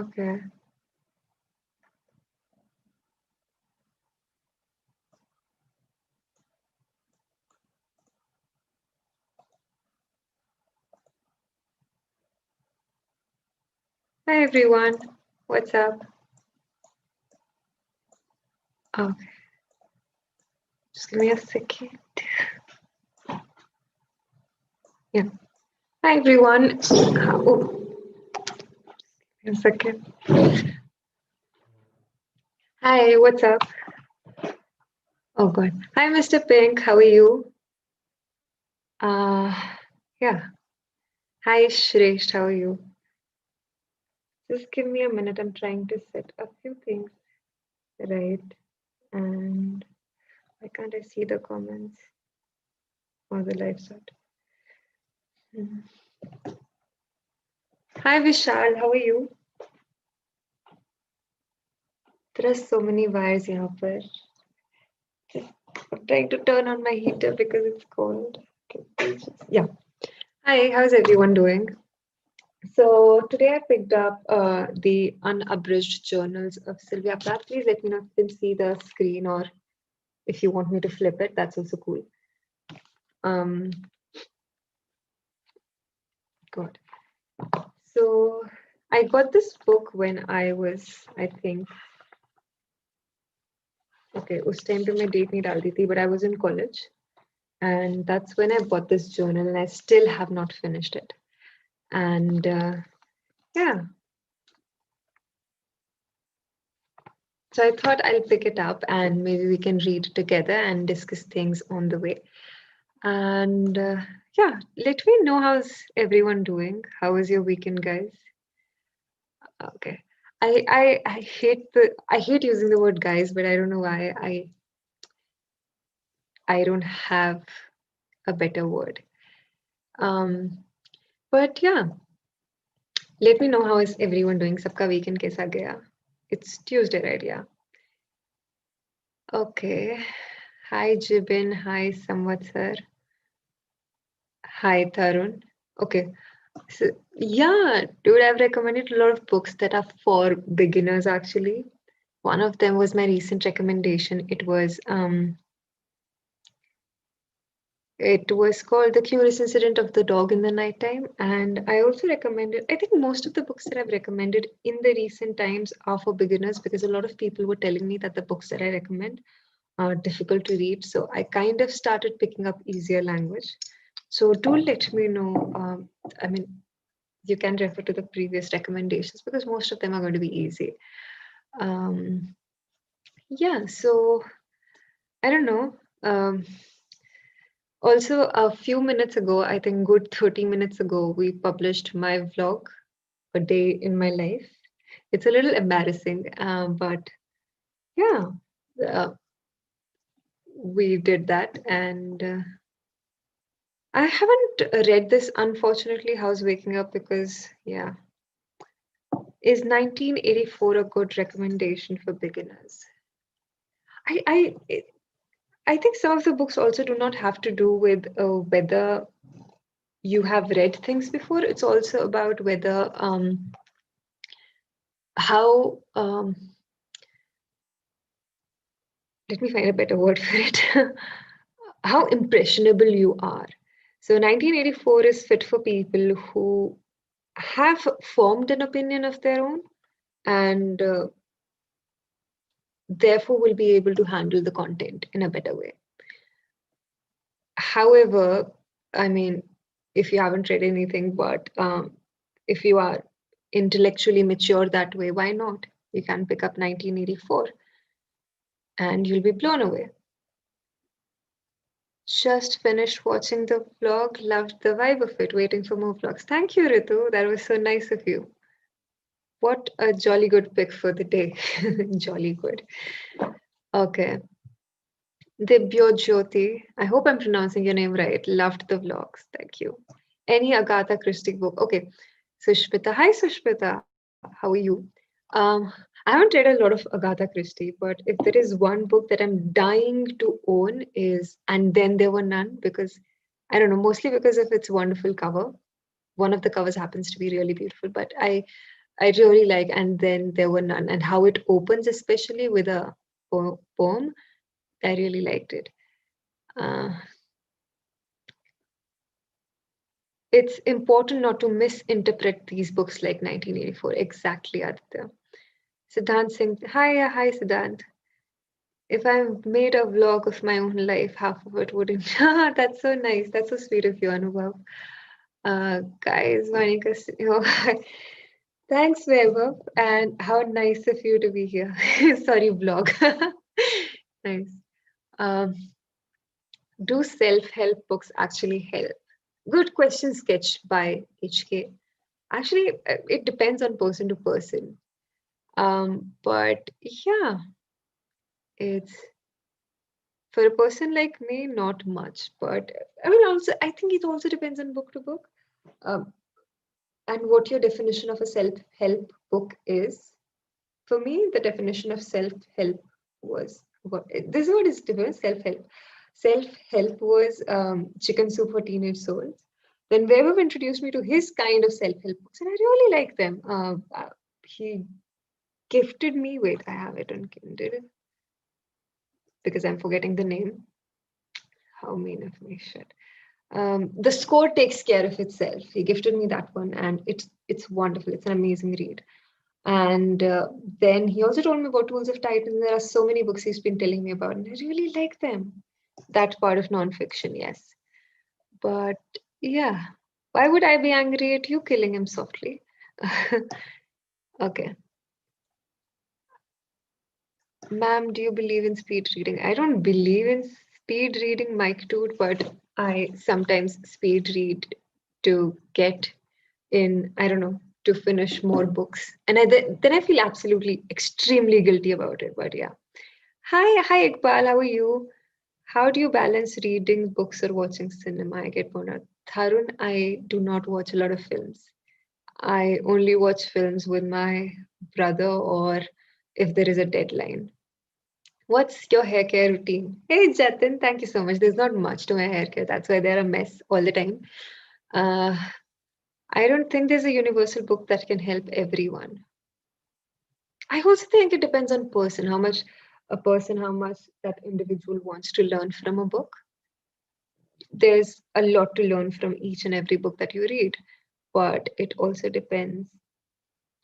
Okay. Hi everyone. What's up? Okay. Just give me a second. Yeah. Hi everyone. Oh, a second. Hi, what's up? Oh God. Hi, Mr. Pink. How are you? Uh, yeah. Hi, Shresh. How are you? Just give me a minute. I'm trying to set a few things right. And why can't I see the comments or the live chat? Hi, Vishal. How are you? There are so many wires here, but I'm trying to turn on my heater because it's cold. Okay, yeah. Hi, how's everyone doing? So today I picked up the Unabridged journals of Sylvia Plath. Please let me know if you can see the screen, or if you want me to flip it, that's also cool. Good. So I got this book when I was, I think, okay, उस time पे मैं date नहीं डाल दी थी, but I was in college. And that's when I bought this journal, and I still have not finished it. And yeah. So I thought I'll pick it up and maybe we can read together and discuss things on the way. And yeah, let me know how's everyone doing. How was your weekend, guys? Okay. I hate using the word guys, but I don't know why I don't have a better word. But yeah, let me know how is everyone doing. Sabka weekend kaisa gaya? It's Tuesday, right? Yeah. Okay. Hi Jibin. Hi Samvatsar. Hi Tarun. Okay. So yeah, dude, I've recommended a lot of books that are for beginners actually. One of them was my recent recommendation. It was called The Curious Incident of the Dog in the Nighttime. And I also recommended, I think most of the books that I've recommended in the recent times are for beginners, because a lot of people were telling me that the books that I recommend are difficult to read. So I kind of started picking up easier language. So do let me know. I mean, you can refer to the previous recommendations because most of them are going to be easy. Yeah, so I don't know. Also, a few minutes ago, I think good 30 minutes ago, we published my vlog, A Day in My Life. It's a little embarrassing, but yeah, uh, we did that. And I haven't read this, unfortunately, How's Waking Up, because, yeah. Is 1984 a good recommendation for beginners? I think some of the books also do not have to do with whether you have read things before. It's also about whether how let me find a better word for it. How impressionable you are. So 1984 is fit for people who have formed an opinion of their own, and therefore will be able to handle the content in a better way. However, I mean, if you haven't read anything, but if you are intellectually mature that way, why not? You can pick up 1984 and you'll be blown away. Just finished watching the vlog, loved the vibe of it, waiting for more vlogs. Thank you, Ritu. That was so nice of you. What a jolly good pick for the day. Jolly good. Okay. Dibyo Jyoti, I hope I'm pronouncing your name right. Loved the vlogs. Thank you. Any Agatha Christie book? Okay. Sushmita. Hi, Sushmita. How are you? I haven't read a lot of Agatha Christie, but if there is one book that I'm dying to own is And Then There Were None, because I don't know, mostly because of its wonderful cover. One of the covers happens to be really beautiful, but I really like, and then there were none. And how it opens, especially with a poem, I really liked it. Uh, it's important not to misinterpret these books like 1984. Exactly, Aditya. Siddhant Singh. Hi, Siddhant. If I made a vlog of my own life, half of it wouldn't. That's so nice. That's so sweet of you, Anubhav. Guys, Vaani, thanks, Vaibhav, and how nice of you to be here. Sorry, vlog. Nice. Um, do self-help books actually help? Good question, sketch by HK. Actually, it depends on person to person. But yeah, it's for a person like me, not much. But I mean, also, I think it also depends on book to book. Um, and what your definition of a self-help book is. For me, the definition of self-help was this is what is different. Self-help. Self-help was Chicken Soup for Teenage Souls. Then Vaibhav introduced me to his kind of self-help books, and I really like them. He gifted me. Wait, I have it on Kindle because I'm forgetting the name. How mean of me, shit. The Score Takes Care of Itself. He gifted me that one, and it's wonderful. It's an amazing read. And then he also told me about Tools of Titan. There are so many books he's been telling me about, and I really like them. That part of nonfiction, yes. But yeah, why would I be angry at you killing him softly? Okay. Ma'am, do you believe in speed reading? I don't believe in speed reading, Mike Toot, but I sometimes speed read to get in, I don't know, to finish more books. And then I feel absolutely extremely guilty about it. But yeah. Hi, Iqbal, how are you? How do you balance reading books or watching cinema? I get burned out. Tharun, I do not watch a lot of films. I only watch films with my brother or if there is a deadline. What's your hair care routine? Hey, Jatin, thank you so much. There's not much to my hair care. That's why they're a mess all the time. Uh, I don't think there's a universal book that can help everyone. I also think it depends on person, how much that individual wants to learn from a book. There's a lot to learn from each and every book that you read, but it also depends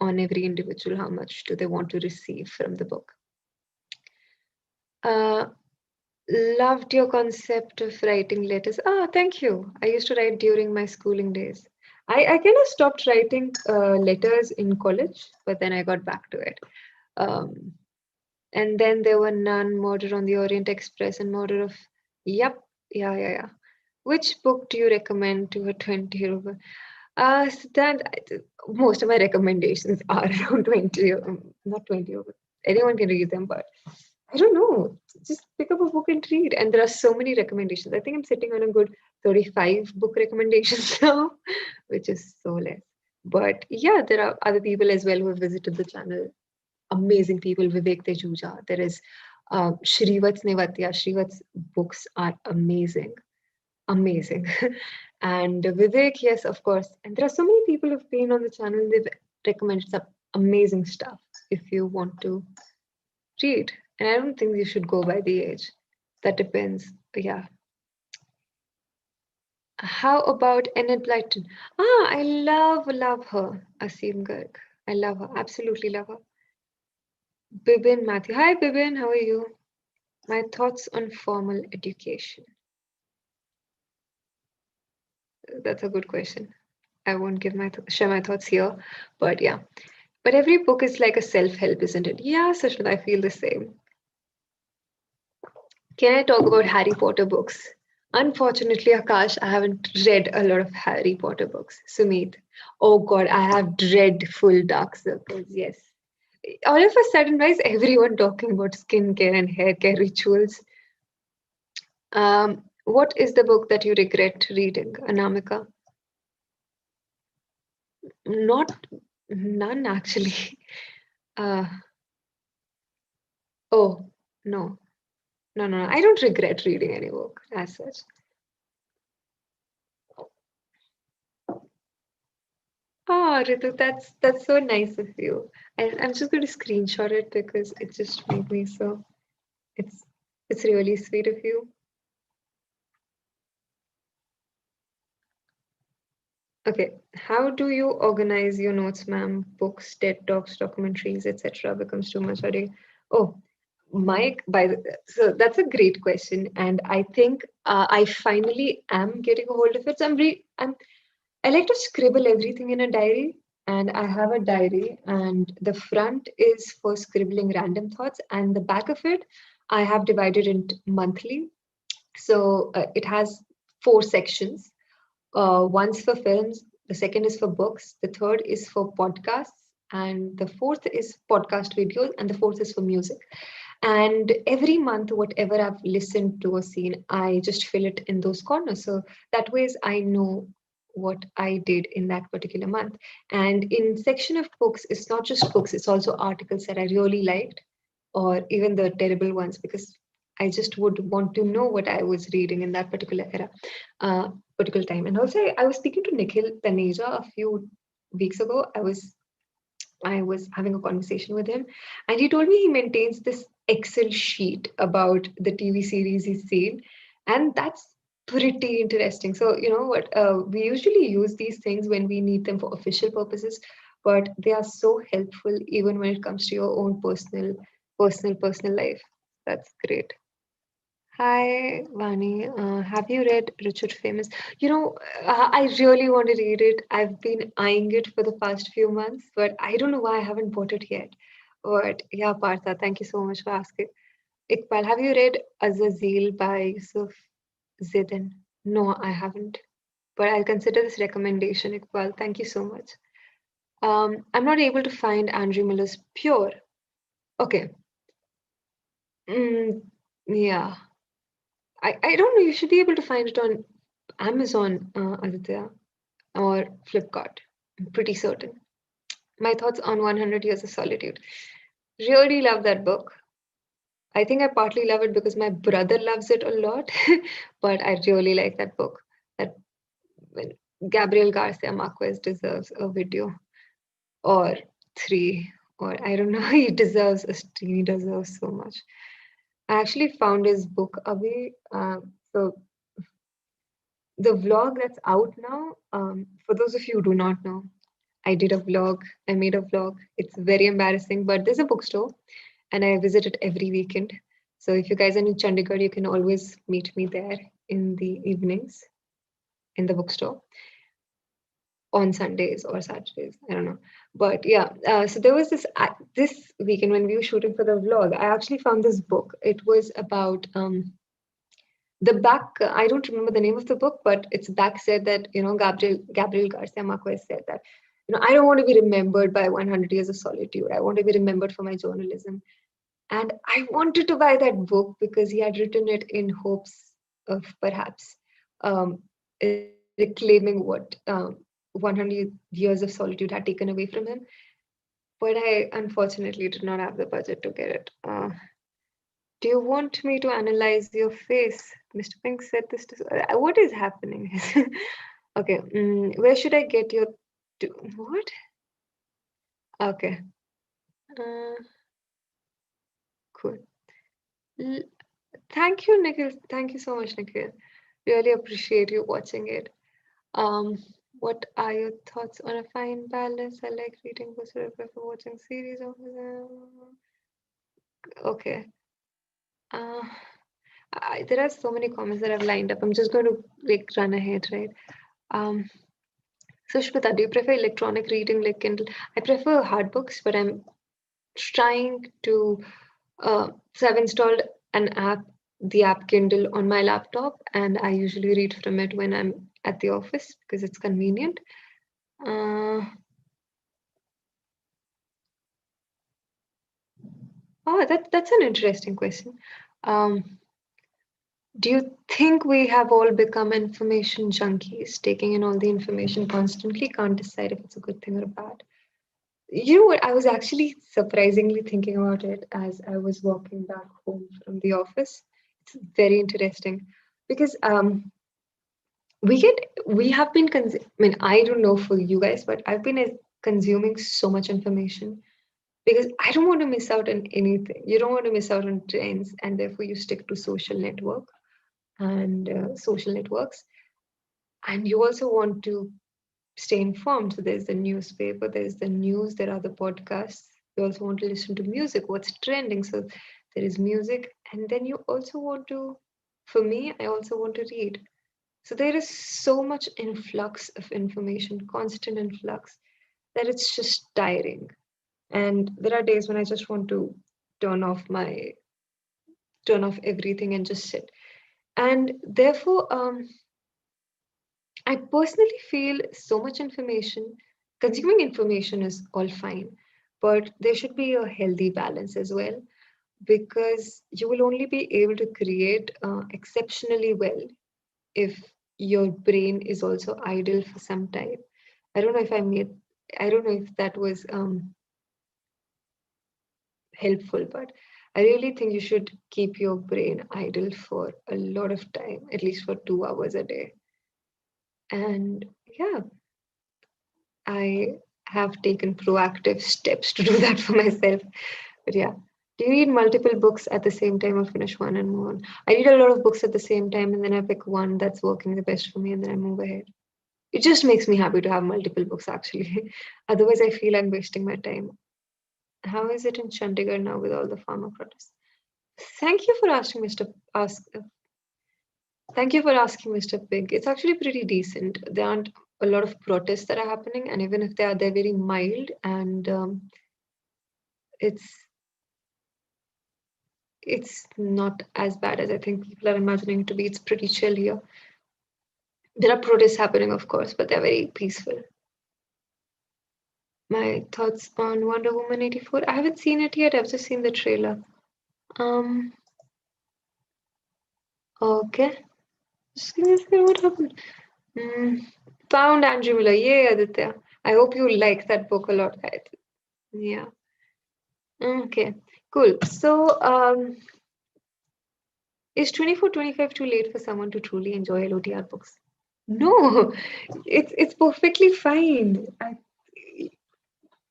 on every individual how much do they want to receive from the book. Uh, Loved your concept of writing letters. Ah, thank you. I used to write during my schooling days. I kind of stopped writing letters in college, but then I got back to it. Um, and then there were none, Murder on the Orient Express and Murder of. Yep, yeah. Which book do you recommend to a 20-year-old? Most of my recommendations are around 20, not 20, but anyone can read them, but I don't know. Just pick up a book and read. And there are so many recommendations. I think I'm sitting on a good 35 book recommendations now, which is so less. But yeah, there are other people as well who have visited the channel. Amazing people, Vivek Tejuja. There is Shrivats Nevatia. Shrivats books are amazing. Amazing. And Vivek, yes, of course. And there are so many people who've been on the channel. They've recommended some amazing stuff if you want to read. And I don't think you should go by the age. That depends. Yeah. How about Enid Blyton? I love her. Asim Garg. I love her. Absolutely love her. Bibin Matthew. Hi, Bibin. How are you? My thoughts on formal education. That's a good question. I won't give share my thoughts here, but yeah. But every book is like a self-help, isn't it? Yeah, Sushmita, I feel the same. Can I talk about Harry Potter books? Unfortunately, Akash, I haven't read a lot of Harry Potter books. Sumit, oh God, I have dreadful dark circles. Yes. All of a sudden, why is everyone talking about skincare and hair care rituals? What is the book that you regret reading, Anamika? Not none actually. Uh, oh no, no. I don't regret reading any book as such. Oh, Ritu, that's so nice of you. And I'm just going to screenshot it because it just made me so. It's it's really sweet of you. Okay, how do you organize your notes, ma'am? Books, TED Talks, documentaries, etc. becomes too much. Or do you... Oh, Mike, so that's a great question, and I think I finally am getting a hold of it. So I like to scribble everything in a diary, and I have a diary, and the front is for scribbling random thoughts, and the back of it I have divided into monthly. So it has four sections. One's for films, the second is for books, the third is for podcasts, and the fourth is podcast videos, and the fourth is for music. And every month, whatever I've listened to or seen, I just fill it in those corners. So that ways I know what I did in that particular month. And in section of books, it's not just books, it's also articles that I really liked, or even the terrible ones, because I just would want to know what I was reading in that particular era, particular time. And also, I was speaking to Nikhil Taneja a few weeks ago. I was having a conversation with him, and he told me he maintains this Excel sheet about the TV series he's seen, and that's pretty interesting. So, you know what? We usually use these things when we need them for official purposes, but they are so helpful even when it comes to your own personal life. That's great. Hi, Vani. Have you read Richard Famous? You know, I really want to read it. I've been eyeing it for the past few months, but I don't know why I haven't bought it yet. But yeah, Partha, thank you so much for asking. Iqbal, have you read Azazel by Yusuf Zidane? No, I haven't. But I'll consider this recommendation, Iqbal. Thank you so much. I'm not able to find Andrew Miller's Pure. Okay. Mm, yeah. I don't know. You should be able to find it on Amazon, Aditya, or Flipkart. I'm pretty certain. My thoughts on 100 Years of Solitude. Really love that book. I think I partly love it because my brother loves it a lot, but I really like that book. That when Gabriel Garcia Marquez deserves a video or three, or I don't know, he deserves a stream. He deserves so much. I actually found his book away. So the vlog that's out now, for those of you who do not know, I did a vlog. I made a vlog. It's very embarrassing, but there's a bookstore and I visit it every weekend. So if you guys are in Chandigarh, you can always meet me there in the evenings in the bookstore on Sundays or Saturdays. I don't know. But yeah, so there was this weekend when we were shooting for the vlog, I actually found this book. It was about the back. I don't remember the name of the book, but its back said that, Gabriel Garcia Marquez said that, I don't want to be remembered by 100 Years of Solitude. I want to be remembered for my journalism. And I wanted to buy that book because he had written it in hopes of perhaps um, reclaiming what 100 Years of Solitude had taken away from him. But I unfortunately did not have the budget to get it. Do you want me to analyze your face? Mr. Pink said this to. What is happening? Okay, where should I get your. What? Okay. Uh, cool. L- Thank you, Nikhil. Thank you so much, Nikhil. Really appreciate you watching it. Um, what are your thoughts on a fine balance? I like reading books, but I prefer watching series. Okay. Uh, there are so many comments that I've lined up. I'm just going to like run ahead, right? Um, so Shweta, do you prefer electronic reading like Kindle? I prefer hard books, but I'm trying to. So I've installed an app, the app Kindle, on my laptop, and I usually read from it when I'm at the office because it's convenient. Uh, that's an interesting question. Um, do you think we have all become information junkies, taking in all the information constantly, can't decide if it's a good thing or a bad? You know what? I was actually surprisingly thinking about it as I was walking back home from the office. It's very interesting because we have been, I mean, I don't know for you guys, but I've been consuming so much information because I don't want to miss out on anything. You don't want to miss out on trends, and therefore you stick to social networks, and you also want to stay informed. So there's the newspaper, there's the news, there are the podcasts. You also want to listen to music, what's trending. So there is music, and then you also want to, for me, I also want to read. So there is so much influx of information, constant influx, that it's just tiring. And there are days when I just want to turn off my turn off everything and just sit. And therefore, I personally feel so much information, consuming information is all fine, but there should be a healthy balance as well, because you will only be able to create exceptionally well if your brain is also idle for some time. I don't know if I made, I don't know if that was helpful, but I really think you should keep your brain idle for a lot of time, at least for 2 hours a day. And yeah, I have taken proactive steps to do that for myself. But yeah, do you read multiple books at the same time or finish one and move on? I read a lot of books at the same time and then I pick one that's working the best for me and then I move ahead. It just makes me happy to have multiple books actually. Otherwise, I feel I'm wasting my time. How is it in Chandigarh now with all the farmer protests? Thank you for asking, Mr. Ask. Thank you for asking, Mr. Pig. It's actually pretty decent. There aren't a lot of protests that are happening, and even if they are, they're very mild, and it's it's not as bad as I think people are imagining it to be. It's pretty chill here. There are protests happening, of course, but they're very peaceful. My thoughts on Wonder Woman 84. I haven't seen it yet. I've just seen the trailer. Um. Okay. Just give me a second. What happened? Mm, found Andrew Miller. Yay, Aditya. I hope you like that book a lot. Yeah. Okay. Cool. So, is 24-25 too late for someone to truly enjoy LOTR books? No, it's perfectly fine.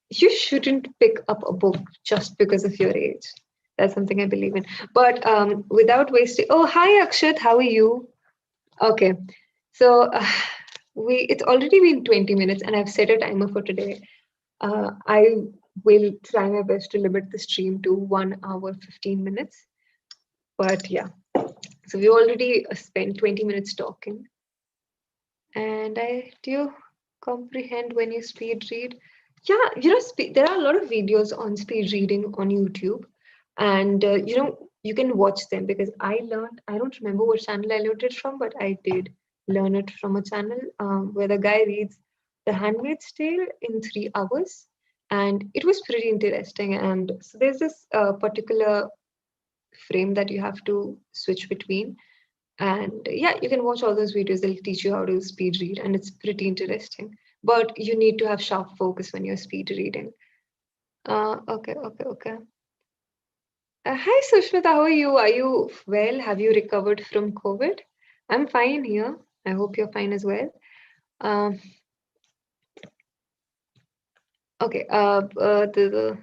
You shouldn't pick up a book just because of your age. That's something I believe in. But without wasting. Oh, hi Akshat. How are you? Okay. So it's already been 20 minutes, and I've set a timer for today. I will try my best to limit the stream to 1 hour 15 minutes. But yeah, so we already spent 20 minutes talking. And do you comprehend when you speed read? Yeah, there are a lot of videos on speed reading on YouTube, and you can watch them because I learned. I don't remember what channel I learned it from, but I did learn it from a channel where the guy reads The Handmaid's Tale in 3 hours, and it was pretty interesting. And so there's this particular frame that you have to switch between. And yeah, you can watch all those videos. They'll teach you how to speed read, and it's pretty interesting. But you need to have sharp focus when you're speed reading. Okay. Hi, Sushmita. How are you? Are you well? Have you recovered from COVID? I'm fine here. I hope you're fine as well. Um, okay.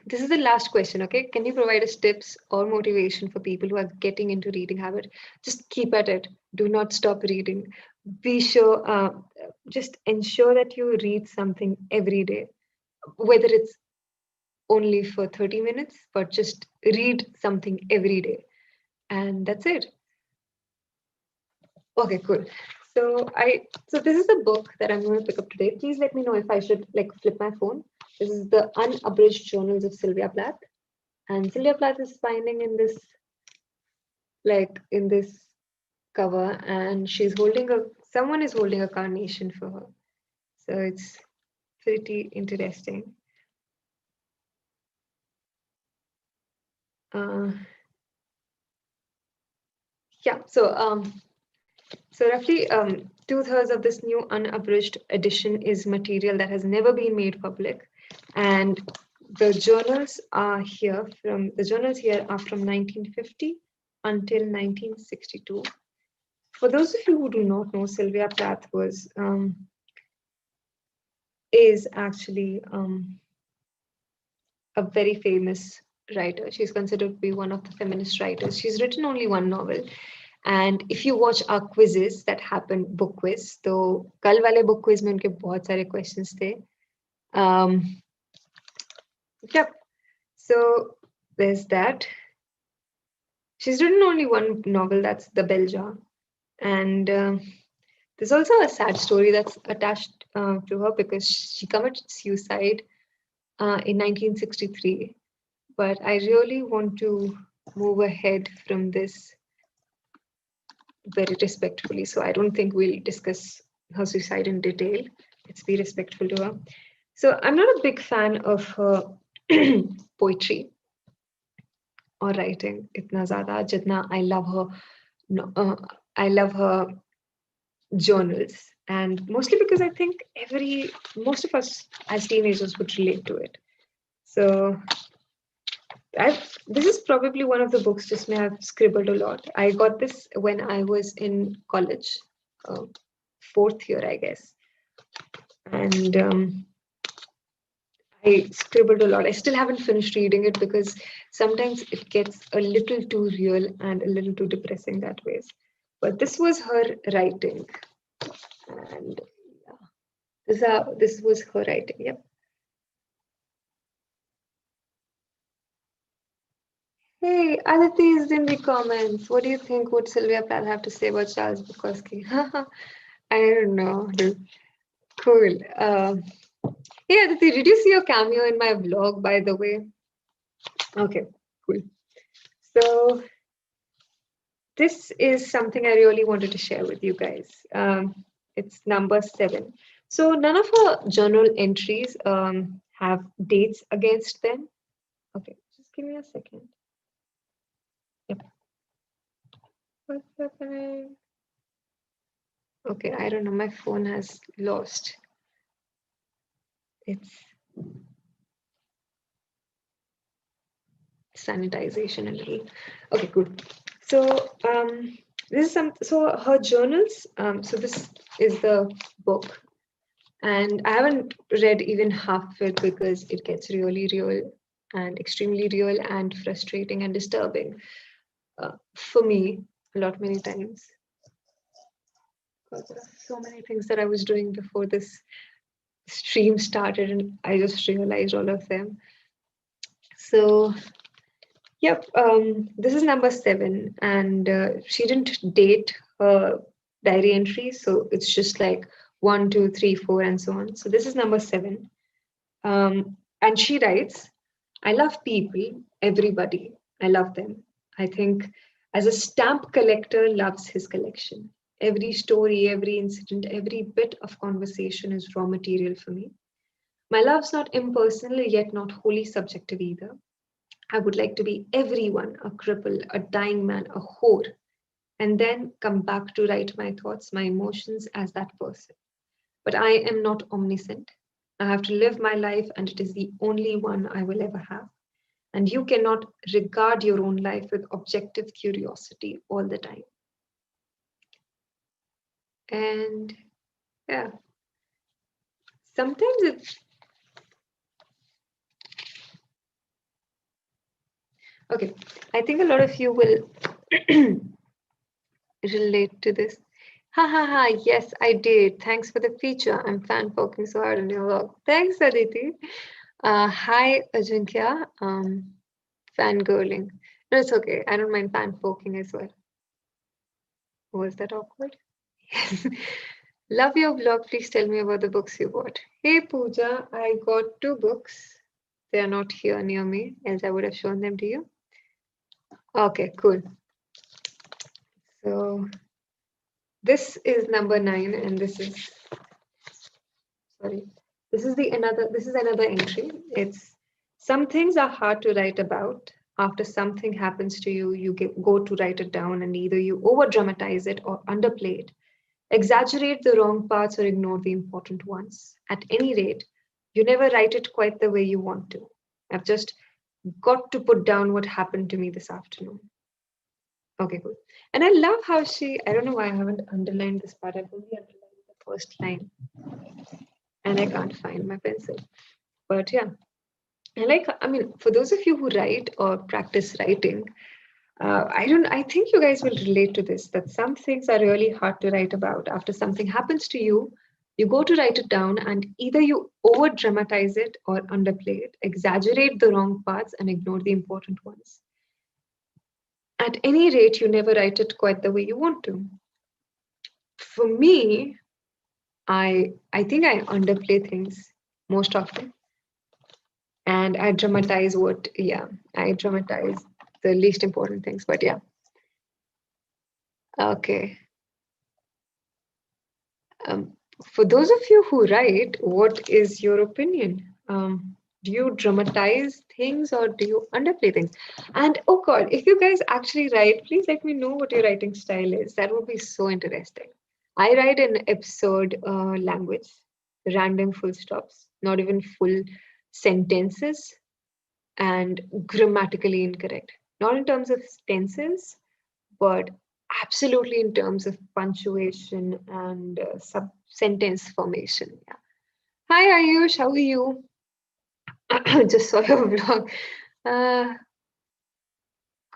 This is the last question. Okay. Can you provide us tips or motivation for people who are getting into reading habit? Just keep at it. Do not stop reading. Be sure. Just ensure that you read something every day, whether it's only for 30 minutes, but just read something every day. And that's it. Okay, cool. So this is the book that I'm going to pick up today. Please let me know if I should like flip my phone. This is the Unabridged Journals of Sylvia Plath. And Sylvia Plath is finding in this cover, and someone is holding a carnation for her. So it's pretty interesting. Uh, yeah, so roughly 2/3 of this new unabridged edition is material that has never been made public, and the journals here are from 1950 until 1962. For those of you who do not know, Sylvia Plath is actually a very famous writer. She's considered to be one of the feminist writers. She's written only one novel. And if you watch our quizzes that happen, book quiz, तो कल वाले book quiz में उनके बहुत सारे questions थे. Yep. So there's that. She's written only one novel, that's The Bell Jar. And there's also a sad story that's attached to her because she committed suicide in 1963. But I really want to move ahead from this very respectfully. So I don't think we'll discuss her suicide in detail. Let's be respectful to her. So I'm not a big fan of her poetry or writing. Itna zyada, jitna I love her. No, I love her journals, and mostly because I think most of us as teenagers would relate to it. So this is probably one of the books just may have scribbled a lot. I got this when I was in college, fourth year, I guess. And I scribbled a lot. I still haven't finished reading it because sometimes it gets a little too real and a little too depressing that way. But this was her writing. And yeah, this was her writing. Yep. Hey, Aditi is in the comments. What do you think would Sylvia Plath have to say about Charles Bukowski? I don't know. Cool. Hey, Aditi, did you see your cameo in my vlog, by the way? Okay, cool. So this is something I really wanted to share with you guys. It's number 7. So none of her journal entries have dates against them. Okay, just give me a second. Yep. What's happening? Okay, I don't know. My phone has lost its sanitization a little. Okay, good. So this is so her journals. So this is the book, and I haven't read even half of it because it gets really real and extremely real and frustrating and disturbing for me many times. Because there are so many things that I was doing before this stream started, and I just realized all of them. So yep, this is number 7, and she didn't date her diary entries, so it's just like 1, 2, 3, 4, and so on. So this is number 7, and she writes, "I love people, everybody. I love them. I think as a stamp collector loves his collection. Every story, every incident, every bit of conversation is raw material for me. My love's not impersonal, yet not wholly subjective either. I would like to be everyone, a cripple, a dying man, a whore, and then come back to write my thoughts, my emotions as that person. But I am not omniscient. I have to live my life, and it is the only one I will ever have. And you cannot regard your own life with objective curiosity all the time." And yeah, sometimes it's okay. I think a lot of you will relate to this. Ha ha ha, yes, I did. Thanks for the feature. I'm fan poking so hard on your work. Thanks, Aditi. Hi, Ajinkya. Fangirling. No, it's okay. I don't mind fan poking as well. Was that awkward? Yes. Love your vlog. Please tell me about the books you bought. Hey, Pooja, I got 2 books. They are not here near me, else I would have shown them to you. Okay, cool. So this is number 9, and this is this is another entry. It's some things are hard to write about. After something happens to you, you go to write it down, and either you over dramatize it or underplay it, exaggerate the wrong parts or ignore the important ones. At any rate, you never write it quite the way you want to. I've just got to put down what happened to me this afternoon. Okay, cool. And I love how I don't know why I haven't underlined this part. I've only underlined the first line and I can't find my pencil. But yeah, I mean, for those of you who write or practice writing, I think you guys will relate to this, that some things are really hard to write about. After something happens to you go to write it down and either you over dramatize it or underplay it, exaggerate the wrong parts and ignore the important ones. At any rate, you never write it quite the way you want to. For me, I think I underplay things most often, and I dramatize the least important things. But yeah, okay. Um, for those of you who write, what is your opinion? Do you dramatize things or do you underplay things? And oh God, if you guys actually write, please let me know what your writing style is. That would be so interesting. I write in absurd language, random full stops, not even full sentences, and grammatically incorrect. Not in terms of tenses, but absolutely in terms of punctuation and sub sentence formation. Yeah. Hi Ayush, how are you? Just saw your vlog. Uh,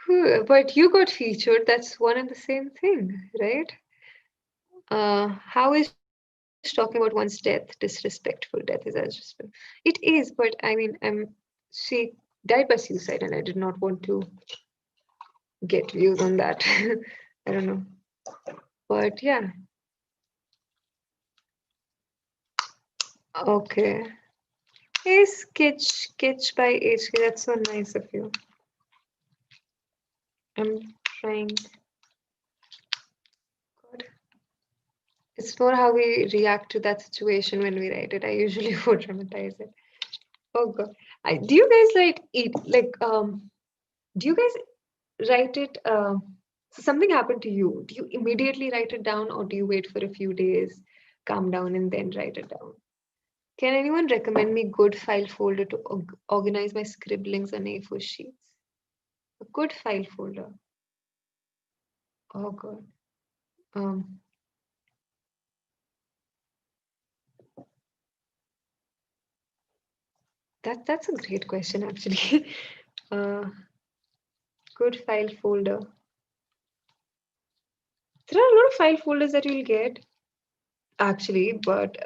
cool. But you got featured. That's one and the same thing, right? How is talking about one's death disrespectful? Death is disrespectful. It is, but I mean, she died by suicide, and I did not want to get views on that. I don't know, but yeah. Okay. Hey, sketch by HK. That's so nice of you. I'm trying. God. It's more how we react to that situation when we write it. I usually would dramatize it. Oh God. Do you guys do you guys write it so something happened to you? Do you immediately write it down or do you wait for a few days, calm down and then write it down? Can anyone recommend me good file folder to organize my scribblings on A4 sheets? A good file folder. Oh God. Um, that's a great question actually. uh, good file folder. There are a lot of file folders that you'll get actually, but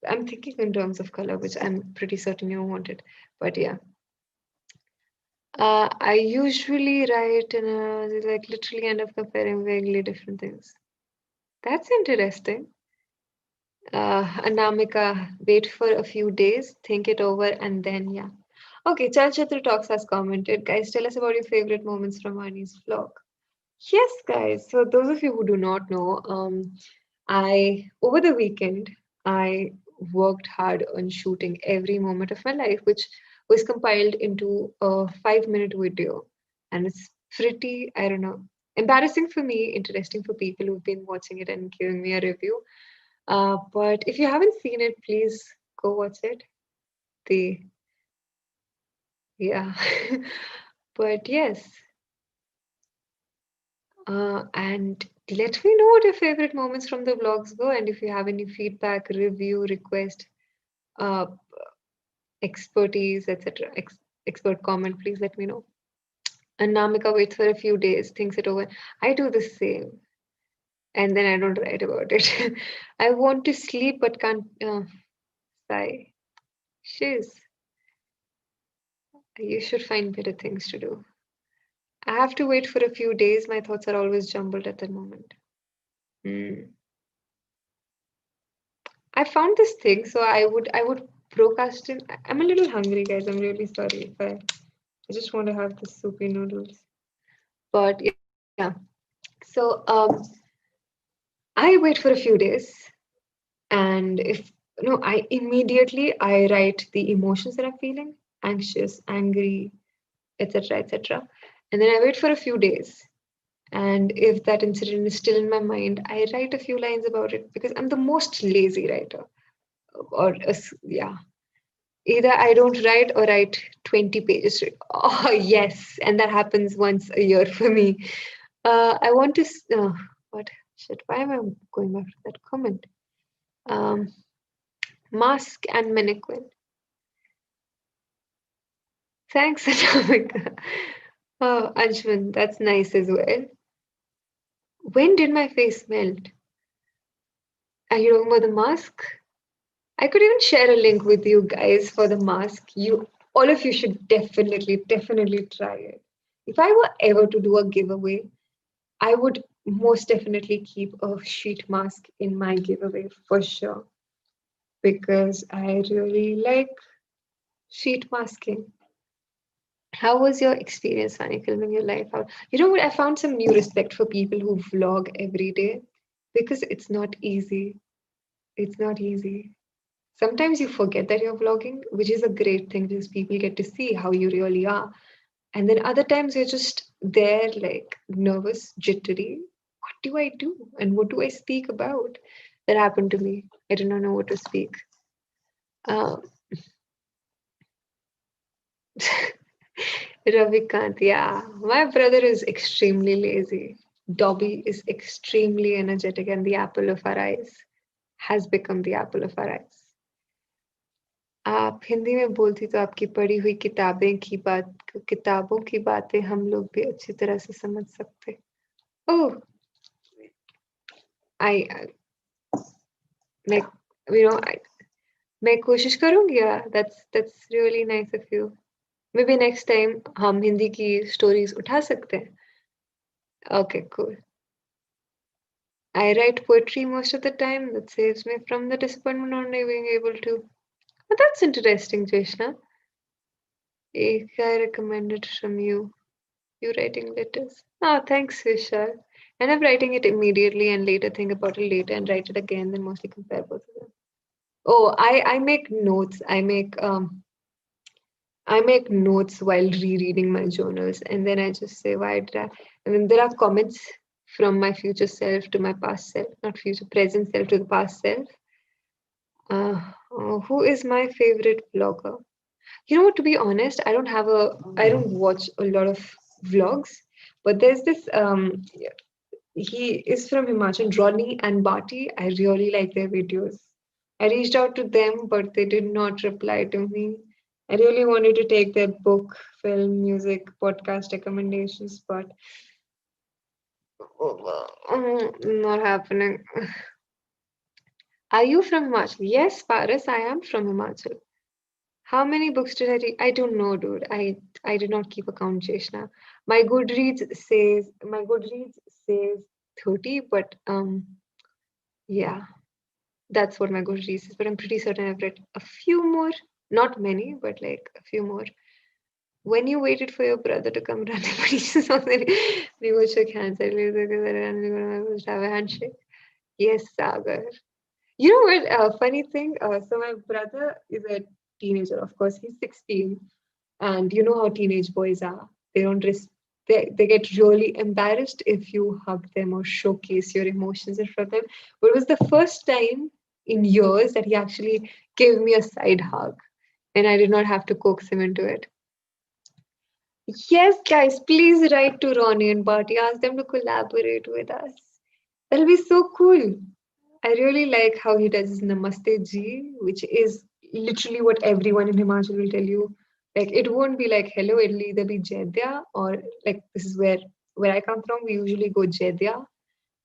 I'm thinking in terms of color, which I'm pretty certain you wanted. But yeah, I usually write in like literally end up comparing vaguely different things. That's interesting. Anamika, wait for a few days, think it over, and then yeah. Okay, Chalchitra Talks has commented. Guys, tell us about your favorite moments from Vaani's vlog. Yes, guys. So those of you who do not know, I over the weekend I worked hard on shooting every moment of my life, which was compiled into a 5-minute video, and it's pretty, I don't know, embarrassing for me, interesting for people who've been watching it and giving me a review. But if you haven't seen it, please go watch it. The Yeah, but yes. And let me know what your favorite moments from the vlogs were, and if you have any feedback, review, request, uh, expertise, etc., expert comment, please let me know. And Namika waits for a few days, thinks it over. I do the same, and then I don't write about it. I want to sleep but can't. Sigh. Shiz. You should find better things to do. I have to wait for a few days. My thoughts are always jumbled at the moment. Hmm. I found this thing, so I would procrastinate. I'm a little hungry, guys. I'm really sorry if I just want to have the soupy noodles. But yeah, so I wait for a few days, and if no, I immediately I write the emotions that I'm feeling: anxious, angry, etc., etc. And then I wait for a few days, and if that incident is still in my mind, I write a few lines about it because I'm the most lazy writer, yeah. Either I don't write or write 20 pages. Oh, yes. And that happens once a year for me. I want to. What? Shit. Why am I going back to that comment? Um, Mask and mannequin. Thanks, Atomika. Oh, Anshman, that's nice as well. When did my face melt? Are you talking about the mask? I could even share a link with you guys for the mask. All of you should definitely try it. If I were ever to do a giveaway, I would most definitely keep a sheet mask in my giveaway for sure because I really like sheet masking. How was your experience, Fanny, filming your life out? You know what? I found some new respect for people who vlog every day because it's not easy. It's not easy. Sometimes you forget that you're vlogging, which is a great thing because people get to see how you really are. And then other times you're just there, like nervous, jittery. What do I do? And what do I speak about? That happened to me. I did not know what to speak. Um, Ravikant, yeah. My brother is extremely lazy. Dobby is extremely energetic, and the apple of our eyes has become the apple of our eyes. आप हिंदी में बोलती तो आपकी पढ़ी हुई किताबों की बातें हम लोग भी अच्छी तरह से समझ सकते. Oh, I like मैं कोशिश करूंगी. Yeah, that's really nice of you. Maybe next time हम हिंदी की stories उठा सकते हैं. Okay, cool. I write poetry most of the time. That saves me from the disappointment of not being able to. But that's interesting, Jeshna. I recommended from you. You writing letters. Oh, thanks, Vishal. And I'm writing it immediately and later think about it later and write it again, then mostly compare both of them. Oh, I make notes. I make notes while rereading my journals and then I just say why did I and then there are comments from my future self to my past self, not future present self to the past self. Who is my favorite vlogger? You know, to be honest, I don't watch a lot of vlogs, but there's this he is from Himachal, Ronnie and Bati. I really like their videos. I reached out to them, but they did not reply to me. I really wanted to take their book, film, music, podcast recommendations, but not happening. Are you from Himachal? Yes, Paris, I am from Himachal. How many books did I read? I don't know, dude. I did not keep account, Jeshna. My Goodreads says 30, but yeah, that's what my Goodreads is. But I'm pretty certain I've read a few more, not many, but like a few more. When you waited for your brother to come running, but he just wasn't. We would shake hands. I believe that we would have a handshake. Yes, Sagar. You know what? Funny thing. So my brother is a teenager. Of course, he's 16, and you know how teenage boys are. They don't they get really embarrassed if you hug them or showcase your emotions in front of them. But it was the first time in years that he actually gave me a side hug, and I did not have to coax him into it. Yes, guys, please write to Ronnie and Barty. Ask them to collaborate with us. That'll be so cool. I really like how he does his Namaste Ji, which is literally what everyone in Himachal will tell you. Like it won't be like hello, it'll either be Jaidya or like this is where I come from. We usually go Jaidya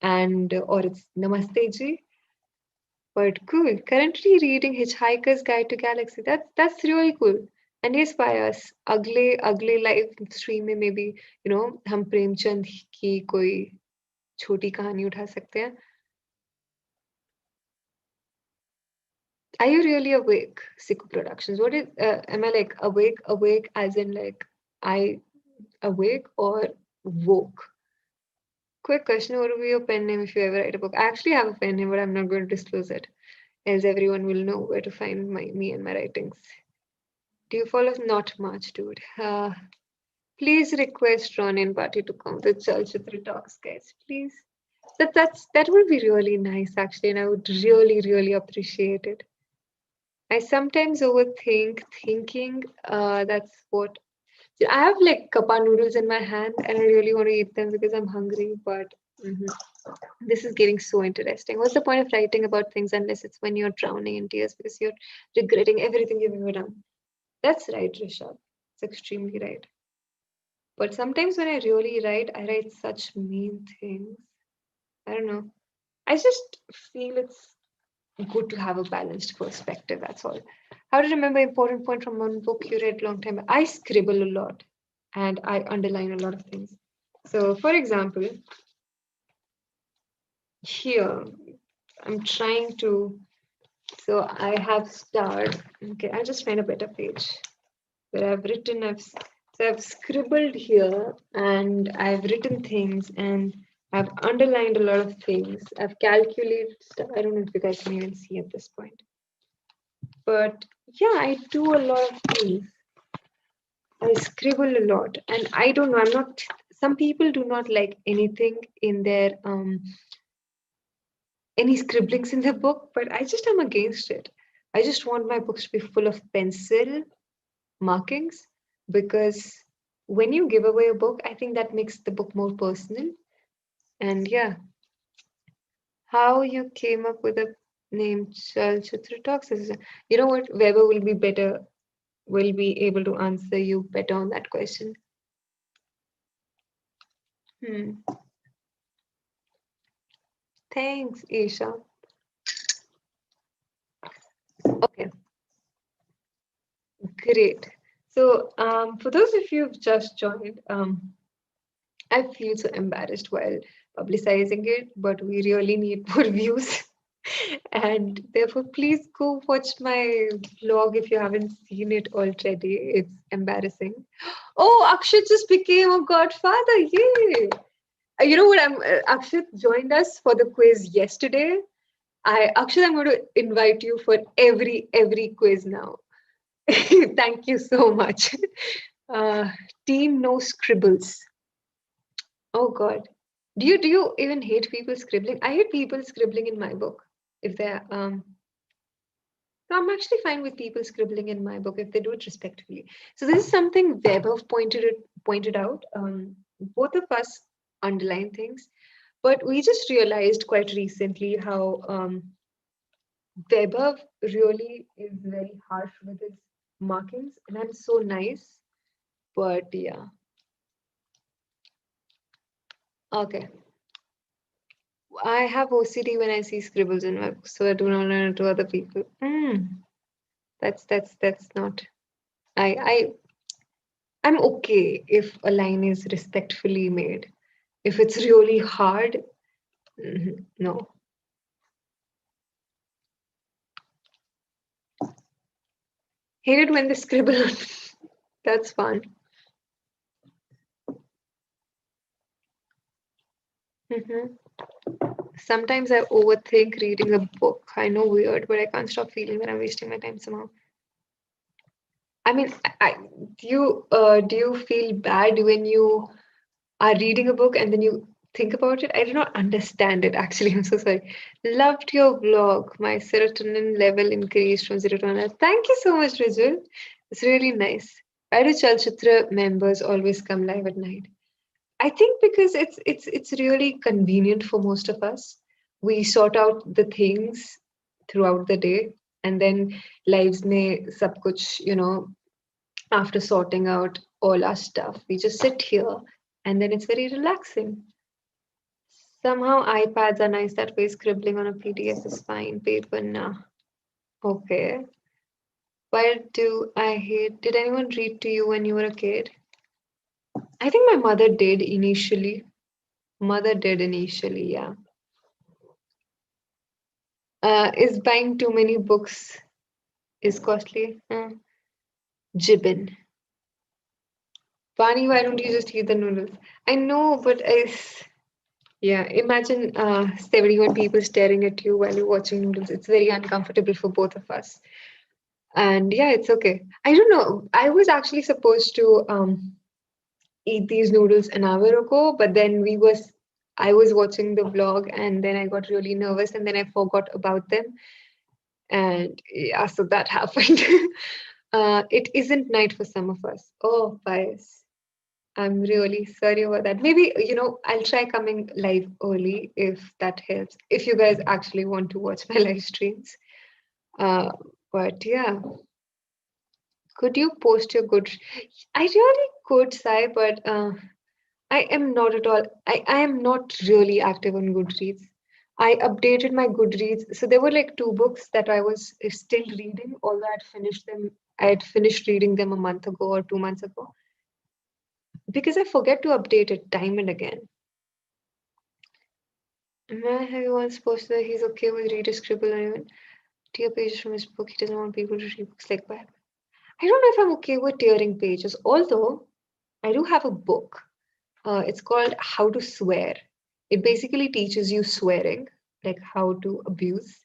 and or it's Namaste Ji. But cool. Currently reading Hitchhiker's Guide to Galaxy. That's really cool. And yes, by us, अगले live stream में maybe हम प्रेमचंद की कोई छोटी कहानी उठा सकते हैं. Are you really awake, Siku Productions? What is am I like awake as in like I awake or woke? Quick question, what will be your pen name if you ever write a book? I actually have a pen name, but I'm not going to disclose it, as everyone will know where to find me and my writings. Do you follow? Not much, dude. Please request Ron and Bati to come to Chalchitra talks, guys. Please. That would be really nice actually, and I would really appreciate it. I sometimes overthink thinking. That's what I have, like kappa noodles in my hand, and I really want to eat them because I'm hungry. But mhm. This is getting so interesting. What's the point of writing about things unless it's when you're drowning in tears because you're regretting everything you've ever done? That's right, Rishabh. It's extremely right. But sometimes when I really write, I write such mean things. I don't know. I just feel it's good to have a balanced perspective. That's all. How to remember important point from one book you read long time? I scribble a lot and I underline a lot of things. So, for example, here I'm trying to. So I have starred. Okay, I just find a better page where I've written. I've scribbled here and I've written things and I've underlined a lot of things. I've calculated stuff. I don't know if you guys can even see at this point. But yeah, I do a lot of things. I scribble a lot, and I don't know. I'm not. Some people do not like anything in their any scribblings in their book, but I just am against it. I just want my books to be full of pencil markings because when you give away a book, I think that makes the book more personal. And yeah, how you came up with a name Chalchitra Talks you know what? Weber will be better, will be able to answer you better on that question. Hmm. Thanks, Isha. Okay, great. So, for those of you who've just joined, I feel so embarrassed while publicizing it, but we really need more views. And therefore, please go watch my vlog if you haven't seen it already. It's embarrassing. Oh, Akshat just became a godfather. Yay! You know what? Akshat joined us for the quiz yesterday. Akshat, I'm going to invite you for every quiz now. Thank you so much. Uh, team no scribbles. Oh God. Do you even hate people scribbling? I hate people scribbling in my book. If they're no, I'm actually fine with people scribbling in my book if they do it respectfully. So this is something Weber pointed out. Both of us underline things, but we just realized quite recently how Weber really is very harsh with his markings, and I'm so nice. But yeah, okay. I have OCD when I see scribbles in my book, so I do not learn it to other people. That's not. I I'm okay if a line is respectfully made. If it's really hard, no. Hate it when they scribble. That's fun. Mhm. Sometimes I overthink reading a book. I know weird, but I can't stop feeling that I'm wasting my time somehow. I mean, do you feel bad when you are reading a book and then you think about it? I do not understand it actually. I'm so sorry. Loved your vlog. My serotonin level increased from 0 to 100. Thank you so much, Rizul. It's really nice. Why do Chalchitra members always come live at night? I think because it's really convenient for most of us. We sort out the things throughout the day, and then lives may sab kuch, after sorting out all our stuff, we just sit here, and then it's very relaxing. Somehow iPads are nice that way. Scribbling on a PDF is fine. Paper, nah. Okay. Why do I hate? Did anyone read to you when you were a kid? I think my mother did initially. Mother did initially, yeah. Is buying too many books is costly? Jibbin. Vani, why don't you just eat the noodles? I know, but yeah, imagine 71 people staring at you while you're watching noodles. It's very uncomfortable for both of us. And yeah, it's okay. I don't know. I was actually supposed to eat these noodles an hour ago, but then I was watching the vlog and then I got really nervous and then I forgot about them. And yeah, so that happened. It isn't night for some of us. Oh, bias. I'm really sorry about that. Maybe, I'll try coming live early if that helps. If you guys actually want to watch my live streams. Uh, but yeah, could you post your good? I really could, Sai, but I am not at all. I am not really active on Goodreads. I updated my Goodreads. So there were like two books that I was still reading, although I'd finished them. I had finished reading them a month ago or 2 months ago because I forget to update it time and again. May have you once posted that he's okay with reader scribble or even tear pages from his book. He doesn't want people to read books like that. I don't know if I'm okay with tearing pages, although I do have a book. It's called How to Swear. It basically teaches you swearing, like how to abuse.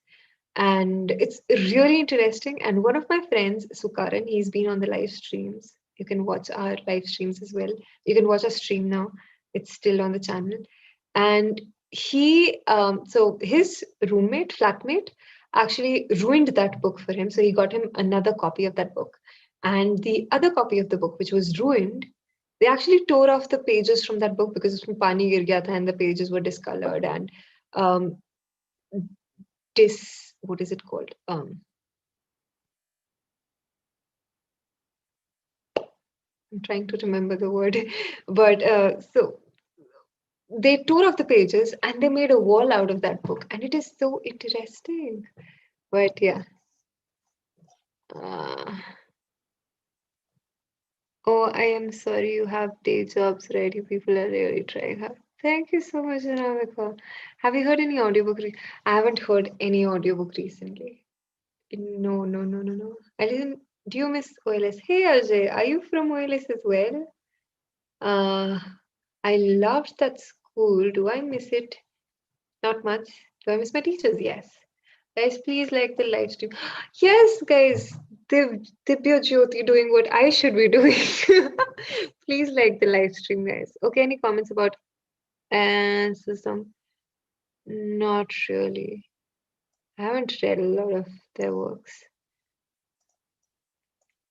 And it's really interesting. And one of my friends, Sukaran, he's been on the live streams. You can watch our live streams as well. You can watch our stream now. It's still on the channel. And so his roommate, flatmate, actually ruined that book for him. So he got him another copy of that book. And the other copy of the book, which was ruined, they actually tore off the pages from that book because उसमें पानी गिर गया था and the pages were discolored and um, what is it called? I'm trying to remember the word, but so they tore off the pages and they made a wall out of that book, and it is so interesting. But yeah. Uh, oh, I am sorry you have day jobs, right? You people are really trying hard. Thank you so much, Anamika. Have you heard any audiobook? I haven't heard any audiobook recently. No, no, no, no, no. I didn't. Do you miss OLS? Hey, Ajay, are you from OLS as well? Uh, I loved that school. Do I miss it? Not much. Do I miss my teachers? Yes. Guys, please like the live stream. Yes, guys. Divya Jyoti doing what I should be doing. Please like the live stream, guys. Okay, any comments about system? Not really. I haven't read a lot of their works.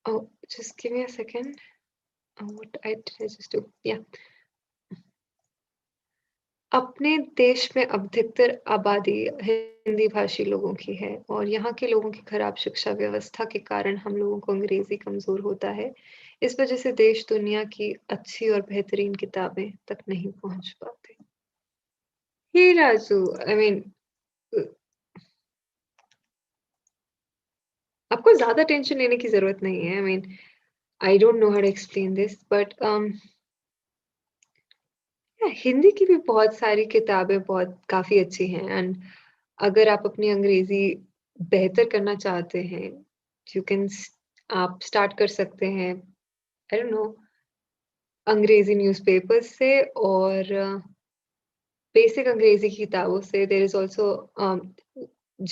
Oh, just give me a second. What did I just do? Yeah. अपने देश में अधिकतर आबादी हिंदी भाषी लोगों की है और यहाँ के लोगों की खराब शिक्षा व्यवस्था के कारण हम लोगों को अंग्रेजी कमजोर होता है इस वजह से देश दुनिया की अच्छी और बेहतरीन किताबें तक नहीं पहुंच पाते ही राजू आई मीन आपको ज्यादा टेंशन लेने की जरूरत नहीं है I mean I don't know how to explain this but Hindi की भी बहुत सारी किताबें बहुत काफी अच्छी हैं एंड अगर आप अपनी अंग्रेजी बेहतर करना चाहते हैं यू कैन आप स्टार्ट कर सकते हैं आई डोंट नो अंग्रेजी न्यूज़पेपर्स से और बेसिक अंग्रेजी की किताबों से देयर इज आल्सो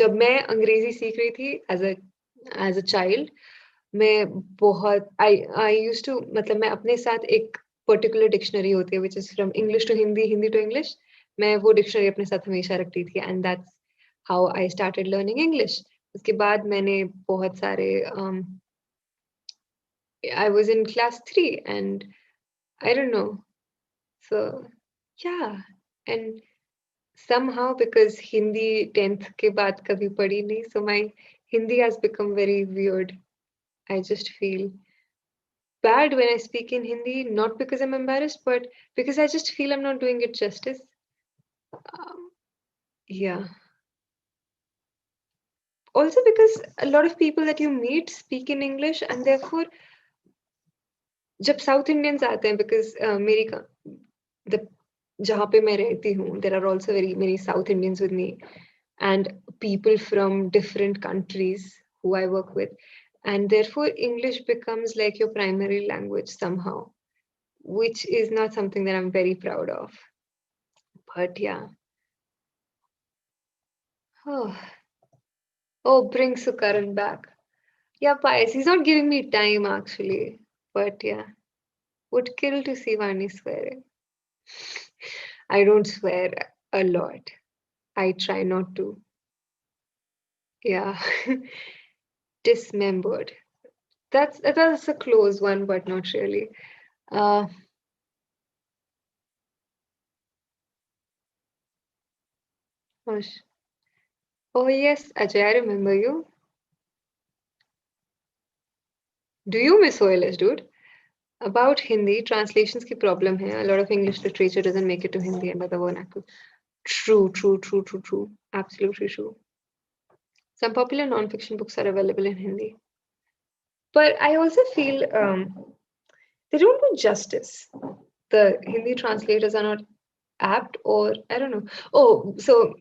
जब मैं अंग्रेजी सीख रही थी एज अ चाइल्ड मैं बहुत आई यूज टू मतलब मैं अपने साथ एक पर्टिकुलर डिक्शनरी होती है which is from English to Hindi Hindi to English मैं वो डिक्शनरी अपने साथ हमेशा रखती थी and that's how I started learning English उसके बाद मैंने बहुत सारे I was in class 3 and I don't know so ya and somehow because Hindi 10th के बाद कभी पढ़ी नहीं so my Hindi has become very weird. I just feel bad when I speak in Hindi, not because I'm embarrassed, but because I just feel I'm not doing it justice. Um, yeah. Also because a lot of people that you meet speak in English and therefore जब South Indians आते हैं because मेरी the जहाँ पे मैं रहती हूँ there are also very many South Indians with me and people from different countries who I work with and therefore English becomes like your primary language somehow which is not something that I'm very proud of. But yeah. Oh, bring Sukaran back. Yeah, Pies, he's not giving me time actually. But yeah, would kill to see Vaani swearing. I don't swear a lot. I try not to. Yeah. Dismembered. That's a close one, but not really. Uh, Gosh. Oh yes, Ajay, I remember you. Do you miss OLS, dude? About Hindi, translations की problem है. A lot of English literature doesn't make it to Hindi and other vernacular. True, true, true, true, true. Absolutely true. Some popular non-fiction books are available in Hindi. But I also feel they don't do justice. The Hindi translators are not apt, or I don't know. Oh, so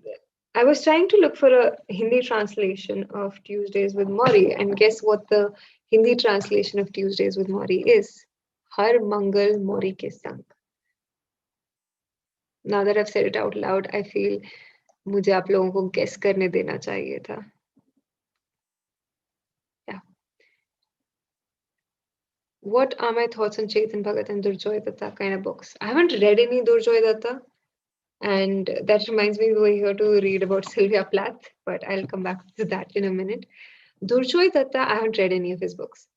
I was trying to look for a Hindi translation of Tuesdays with Maury, and guess what the Hindi translation of Tuesdays with Maury is? Har Mangal Maury ke Sang. Now that I've said it out loud, I feel मुझे आप लोगों को guess करने देना चाहिए था. Yeah. What are my thoughts on Chetan Bhagat and Durjoy Datta kind of books? I haven't read any Durjoy Datta, and that reminds me we're here to read about Sylvia Plath, but I'll come back to that in a minute. Durjoy Datta, I haven't read any of his books.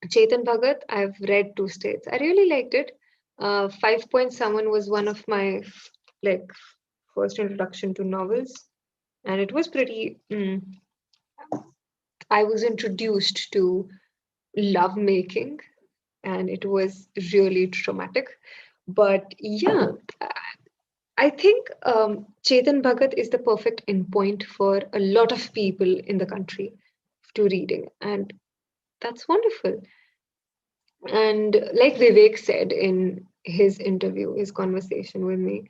Chetan Bhagat, I've read two states. I really liked it. 5 Point Someone was one of my like first introduction to novels, and it was pretty. I was introduced to love making, and it was really traumatic. But yeah, I think Chetan Bhagat is the perfect endpoint for a lot of people in the country to reading, and that's wonderful. And like Vivek said in his interview, his conversation with me,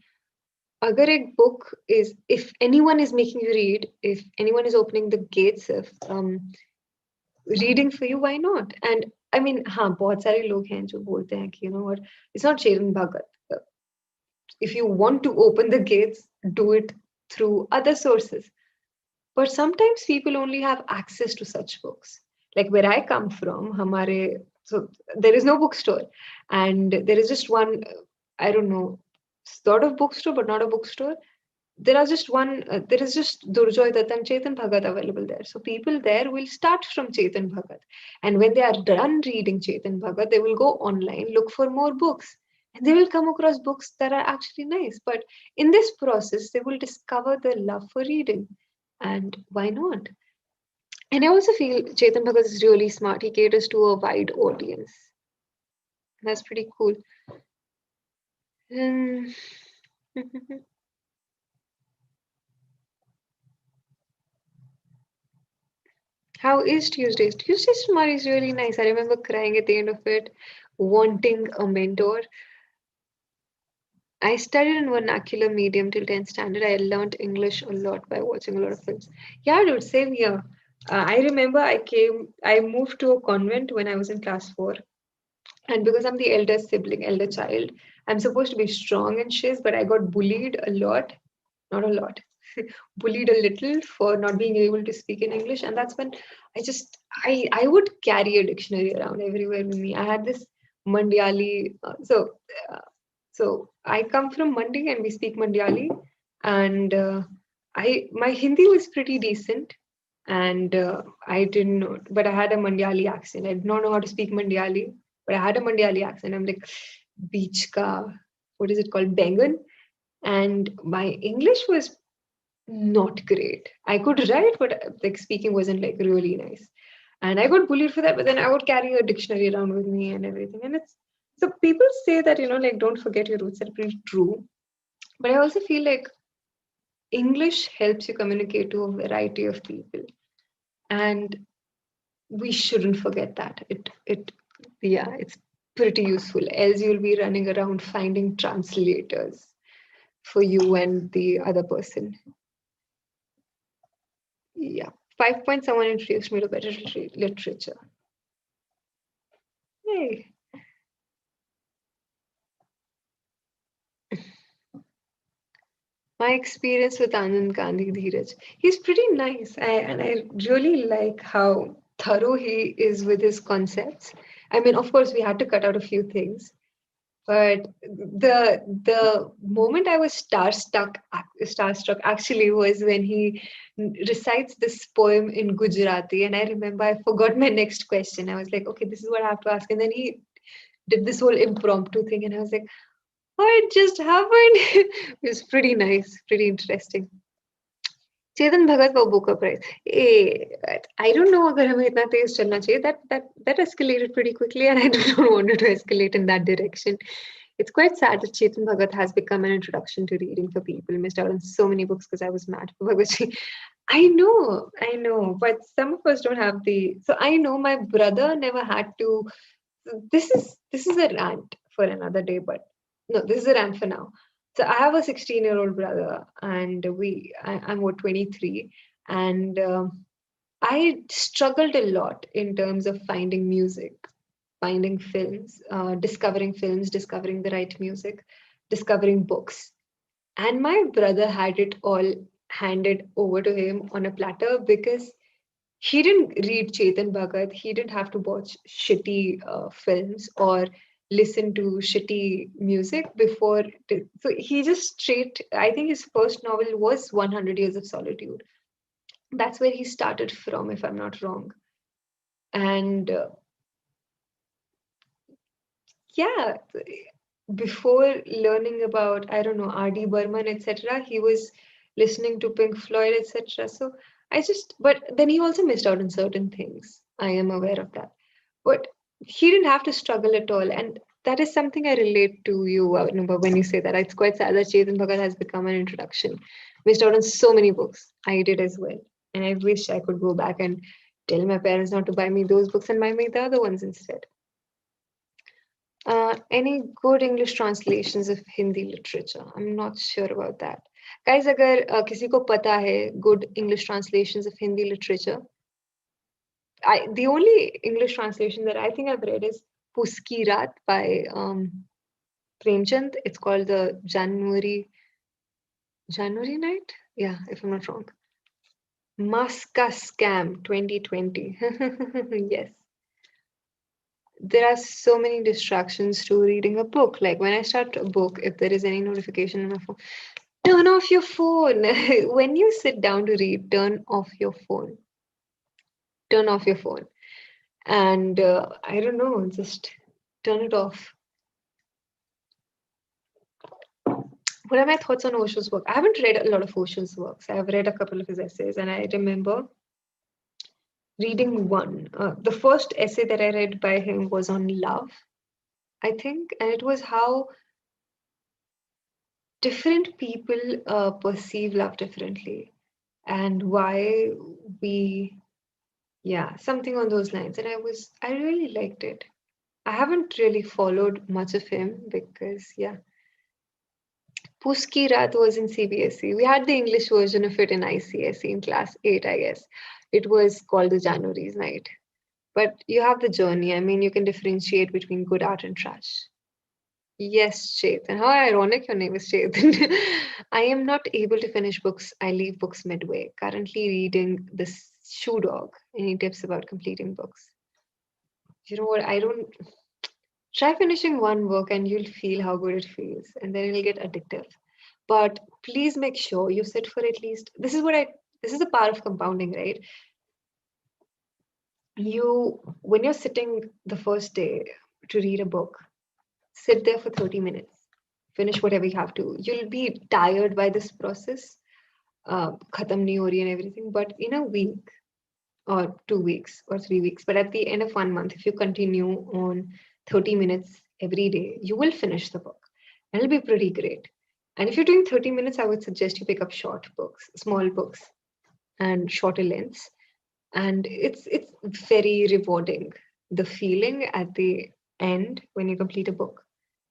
agar ek book is, if anyone is making you read, if anyone is opening the gates of reading for you, why not? And I mean, हाँ बहुत सारे लोग हैं जो बोलते हैं कि you know what, it's not Chetan Bhagat. If you want to open the gates, do it through other sources. But sometimes people only have access to such books. Like where I come from, so there is no bookstore, and there is just one. I don't know, sort of bookstore, but not a bookstore. There is just Durjoy Dutt and Chetan Bhagat available there. So people there will start from Chetan Bhagat. And when they are done reading Chetan Bhagat, they will go online, look for more books. And they will come across books that are actually nice. But in this process, they will discover the love for reading. And why not? And I also feel Chetan Bhagat is really smart. He caters to a wide audience. That's pretty cool. Hmm. How is Tuesdays? Tuesdays tomorrow is really nice. I remember crying at the end of it, wanting a mentor. I studied in vernacular medium till 10th standard. I learned English a lot by watching a lot of films. Yeah, dude, same here. I remember I moved to a convent when I was in class 4. And because I'm the elder sibling, elder child, I'm supposed to be strong and shiz, but I got bullied a lot. Not a lot, bullied a little for not being able to speak in English. And that's when I would carry a dictionary around everywhere with me. I had this Mandyali. Uh, so I come from Mandi and we speak Mandyali. And I my Hindi was pretty decent. And I didn't know, but I had a Mandyali accent. I did not know how to speak Mandyali, but I had a Mandyali accent. I'm like, beach ka, what is it called? Bengal. And my English was not great. I could write, but like speaking wasn't like really nice. And I got bullied for that, but then I would carry a dictionary around with me and everything. And it's so people say that, like don't forget your roots. That's pretty true. But I also feel like English helps you communicate to a variety of people. And we shouldn't forget that. It's pretty useful. Else you'll be running around finding translators for you and the other person. Yeah. 5 Point Someone introduced me to better literature. Hey. My experience with Anand Gandhi Dheeraj. He's pretty nice. And I really like how thorough he is with his concepts. I mean, of course, we had to cut out a few things. But the moment I was starstruck actually was when he recites this poem in Gujarati, and I remember I forgot my next question. I was like, okay, this is what I have to ask, and then he did this whole impromptu thing, and I was like, oh, it just happened. It was pretty nice, pretty interesting. Chetan Bhagat वो book up I don't know अगर हमें इतना तेज चलना चाहिए. That escalated pretty quickly, and I do not want it to escalate in that direction. It's quite sad that Chetan Bhagat has become an introduction to reading for people. Missed out on so many books because I was mad for Bhagat Ji. I know, but some of us don't have the. So I know my brother never had to. This is a rant for another day, but no, this is a rant for now. So I have a 16-year-old brother, and I'm what 23, and I struggled a lot in terms of finding music, finding films, discovering the right music, discovering books. And my brother had it all handed over to him on a platter because he didn't read Chetan Bhagat. He didn't have to watch shitty films or listen to shitty music before. So he just straight, I think his first novel was 100 Years of Solitude. That's where he started from, if I'm not wrong. And yeah, before learning about, I don't know, R.D. Burman, etc., he was listening to Pink Floyd, etc. So but then he also missed out on certain things. I am aware of that. But he didn't have to struggle at all. And that is something I relate to you, Anubhav, when you say that. It's quite sad that Chetan Bhagat has become an introduction. Missed out on so many books. I did as well. And I wish I could go back and tell my parents not to buy me those books and buy me the other ones instead. Any good English translations of Hindi literature? I'm not sure about that. Guys, अगर किसी को पता है good English translations of Hindi literature, the only English translation that I think I've read is Puski Raat by Premchand. It's called the January night? Yeah, if I'm not wrong. Maska Scam 2020. Yes. There are so many distractions to reading a book. Like when I start a book, if there is any notification on my phone, turn off your phone. When you sit down to read, turn off your phone. Turn off your phone. And I don't know, just turn it off. What are my thoughts on Osho's work? I haven't read a lot of Osho's works. I have read a couple of his essays, and I remember reading one. The first essay that I read by him was on love, I think, and it was how different people perceive love differently and why we, yeah, something on those lines. And I really liked it. I haven't really followed much of him because, yeah. Puski Raat was in CBSE. We had the English version of it in ICSE in class 8, I guess. It was called the January's Night. But you have the journey. I mean, you can differentiate between good art and trash. Yes, Chetan. How ironic your name is Chetan. I am not able to finish books. I leave books midway. Currently reading The Shoe Dog. Any tips about completing books? You know what? I don't try finishing one book and you'll feel how good it feels, and then it'll get addictive. But please make sure you sit for at least this is the power of compounding, right? When you're sitting the first day to read a book, sit there for 30 minutes, finish whatever you have to. You'll be tired by this process, khatam nahi ho rahi and everything, but in a week or 2 weeks or 3 weeks, but at the end of 1 month, if you continue on 30 minutes every day, you will finish the book. And it'll be pretty great. And if you're doing 30 minutes, I would suggest you pick up short books, small books, and shorter lengths. And it's very rewarding. The feeling at the end when you complete a book.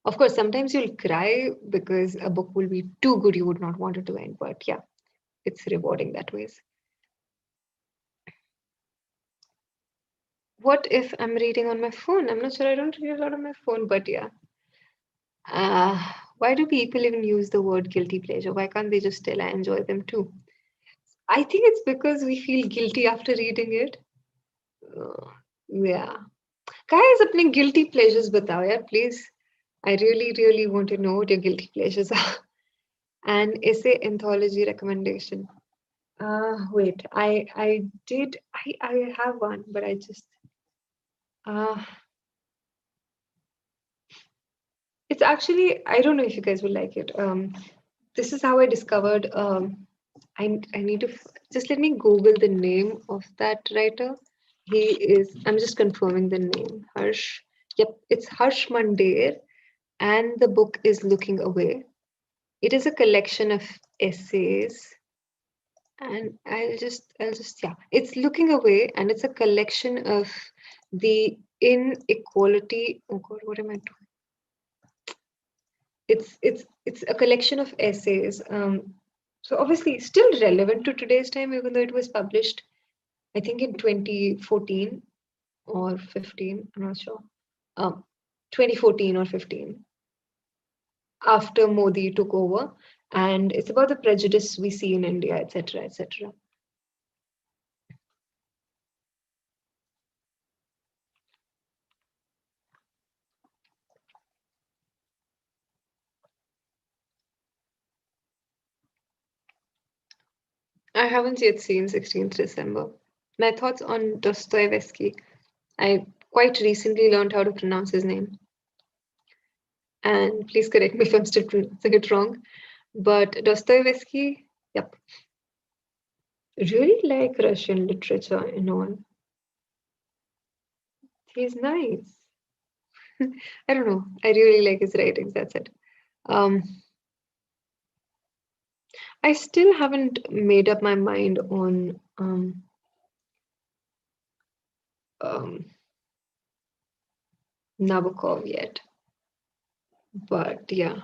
Of course, sometimes you'll cry because a book will be too good, you would not want it to end. But yeah, it's rewarding that ways. What if I'm reading on my phone? I'm not sure. I don't read a lot on my phone, but yeah. Why do people even use the word guilty pleasure? Why can't they just tell I enjoy them too? I think it's because we feel guilty after reading it. Yeah. Guys, अपने guilty pleasures बताओ यार, please. I really, really want to know what your guilty pleasures are. An essay anthology recommendation. Wait, I have one, but I just uh it's actually, I don't know if you guys will like it. This is how I discovered. I need to just let me Google the name of that writer. He is. I'm just confirming the name. Harsh. Yep, it's Harsh Mandir, and the book is Looking Away. It is a collection of essays, and yeah, it's Looking Away, and it's a collection of the inequality. Oh God, what am I doing? It's a collection of essays. So obviously still relevant to today's time, even though it was published, I think in 2014 or 15. I'm not sure. Um, 2014 or 15, after Modi took over, and it's about the prejudice we see in India, etc., etc. I haven't yet seen 16th December. My thoughts on Dostoevsky. I quite recently learned how to pronounce his name, and please correct me if I'm still pronouncing it wrong. But Dostoevsky, yep, really like Russian literature and all. He's nice. I don't know. I really like his writings. That's it. Um, I still haven't made up my mind on um, Nabokov yet. But yeah,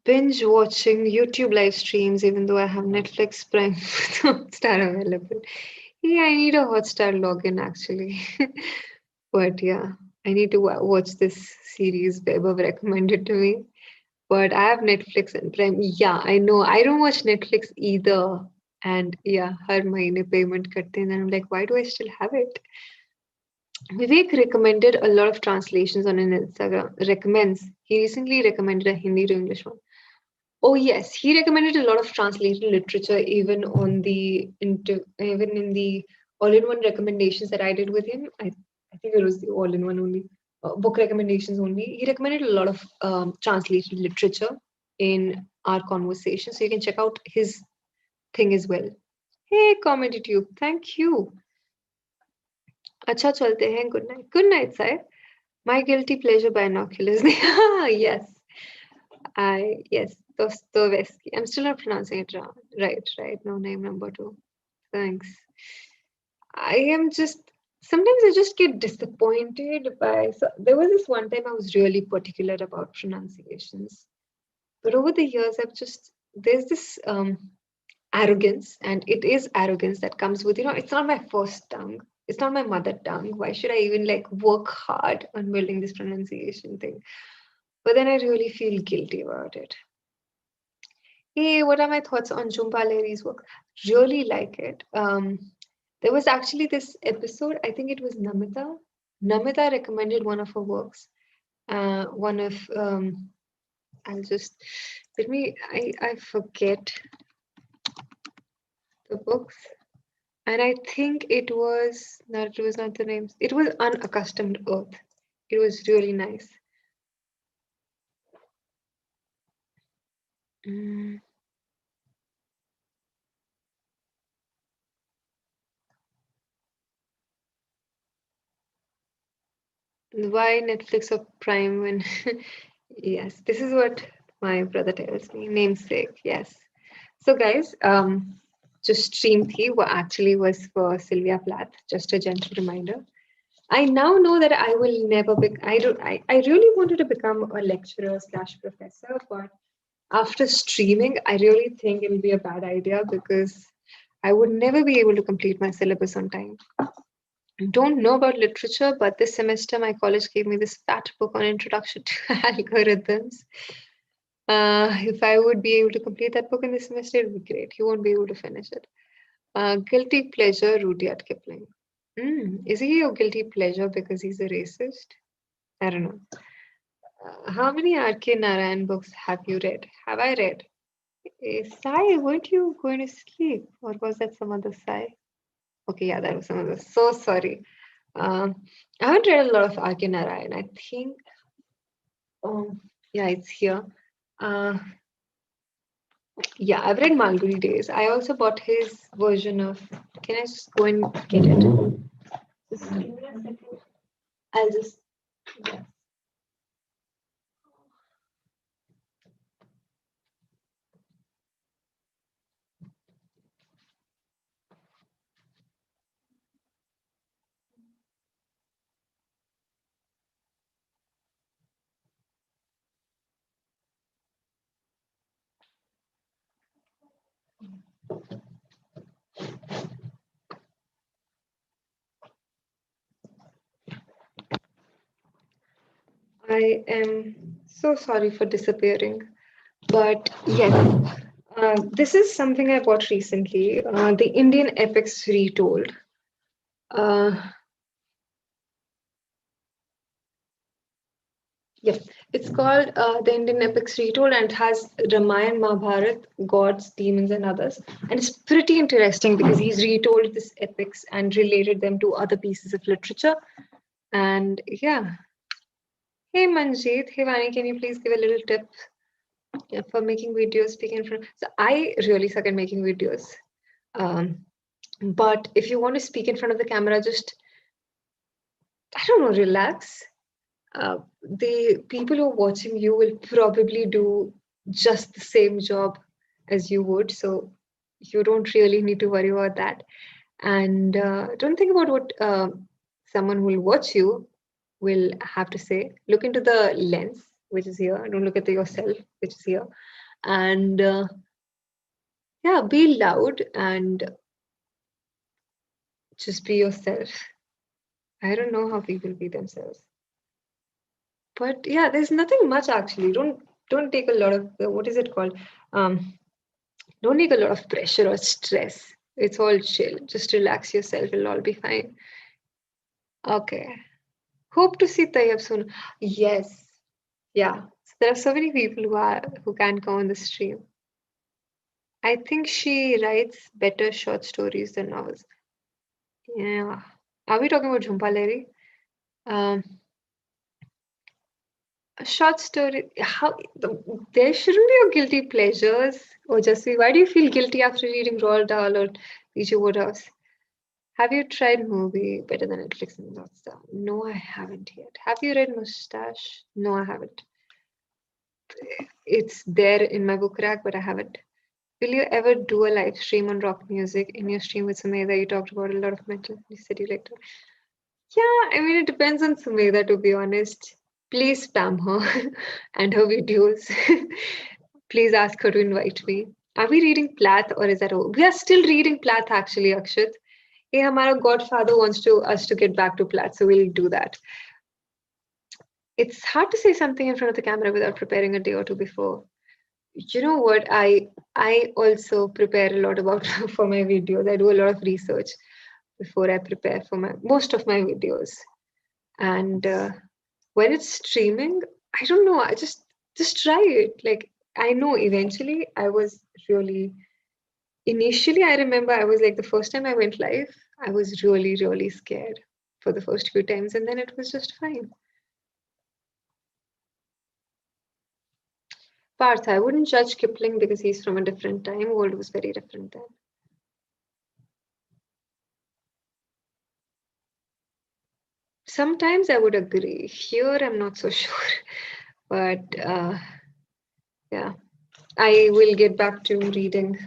binge watching YouTube live streams, even though I have Netflix Prime Hotstar available. Yeah, I need a Hotstar login actually. But yeah, I need to watch this series Webber recommended to me. But I have Netflix and Prime. Yeah, I know. I don't watch Netflix either. And yeah, her mahine payment karte hain. And I'm like, why do I still have it? Vivek recommended a lot of translations on an Instagram. Recommends. He recently recommended a Hindi to English one. Oh yes, he recommended a lot of translated literature, even on the even in the all-in-one recommendations that I did with him. I think it was the all-in-one only book recommendations only. He recommended a lot of translated literature in our conversation, so you can check out his thing as well. Hey, Comedy Tube, thank you. अच्छा चलते हैं. Good night. Good night, Sai. My guilty pleasure binoculars. Yes. Yes, Dostoevsky. I'm still not pronouncing it wrong. Right. No, name number two. Thanks. I am just sometimes I just get disappointed by. So there was this one time I was really particular about pronunciations, but over the years I've just there's this arrogance, and it is arrogance that comes with it's not my first tongue. It's not my mother tongue. Why should I even like work hard on building this pronunciation thing? But then I really feel guilty about it. Hey, what are my thoughts on Jhumpa Lahiri's work? Really like it. There was actually this episode, I think it was Namita. Namita recommended one of her works. One of, I'll just, I forget the books. And I think it was not the names. It was Unaccustomed Earth. It was really nice. Mm. Why Netflix or Prime when yes, this is what my brother tells me. Namesake, yes. So guys, just stream thee what actually was for Sylvia Plath, just a gentle reminder. I now know that I will never be I really wanted to become a lecturer slash professor, but after streaming, I really think it'll be a bad idea because I would never be able to complete my syllabus on time. Don't know about literature, but this semester my college gave me this fat book on Introduction to Algorithms. If I would be able to complete that book in this semester, it would be great. You won't be able to finish it. Guilty pleasure, Rudyard Kipling. Is he your guilty pleasure because he's a racist? I don't know. How many R.K. Narayan books have you read? Have I read? Sai, weren't you going to sleep? Or was that some other Sai? Okay, yeah, that was some other. So sorry. I haven't read a lot of R.K. Narayan. I think, yeah, it's here. Uh, yeah, I've read Malgudi Days. I also bought his version of. Can I just go and get it? Just give me a second. I'll just. Yeah. I am so sorry for disappearing. But yes, this is something I bought recently. The Indian Epics Retold. Uh, yes, it's called The Indian Epics Retold, and it has Ramayana, Mahabharat, gods, demons, and others. And it's pretty interesting because he's retold this epics and related them to other pieces of literature. And yeah. Hey Manjeet, hey Vaani, can you please give a little tip for making videos, speaking in front? So I really suck at making videos. Um, but if you want to speak in front of the camera, just I don't know, relax. The people who are watching you will probably do just the same job as you would. So you don't really need to worry about that. And don't think about what someone who will watch you will have to say. Look into the lens, which is here. Don't look at yourself, which is here. And yeah, be loud and just be yourself. I don't know how people be themselves. But yeah, there's nothing much actually. Don't take a lot of what is it called? Don't take a lot of pressure or stress. It's all chill. Just relax yourself. It'll all be fine. Okay. Hope to see Tayyab soon. Yes. Yeah. So there are so many people who can come on the stream. I think she writes better short stories than novels. Yeah. Are we talking about Jhumpa Lahiri? Um, a short story. There shouldn't be a guilty pleasures. Or just why do you feel guilty after reading Roald Dahl or P.J. Woodhouse? Have you tried movie better than Netflix and Hotstar? No, I haven't yet. Have you read Mustache? No, I haven't. It's there in my book rack, but I haven't. Will you ever do a live stream on rock music? In your stream with Sumedha, you talked about a lot of mental. You said you liked it. Yeah, I mean, it depends on Sumedha, to be honest. Please spam her and her videos. Please ask her to invite me. Are we reading Plath or is that over? We are still reading Plath, actually, Akshat. Hey, our godfather wants us to get back to Plath, so we'll do that. It's hard to say something in front of the camera without preparing a day or two before. You know what? I also prepare a lot about for my videos. I do a lot of research before I prepare for my most of my videos. And when it's streaming, I don't know. I just try it. Like I know eventually I was really initially I remember I was like the first time I went live, I was really scared for the first few times, and then it was just fine. Parth, I wouldn't judge Kipling because he's from a different time. World was very different then. Sometimes I would agree. Here, I'm not so sure. But yeah, I will get back to reading.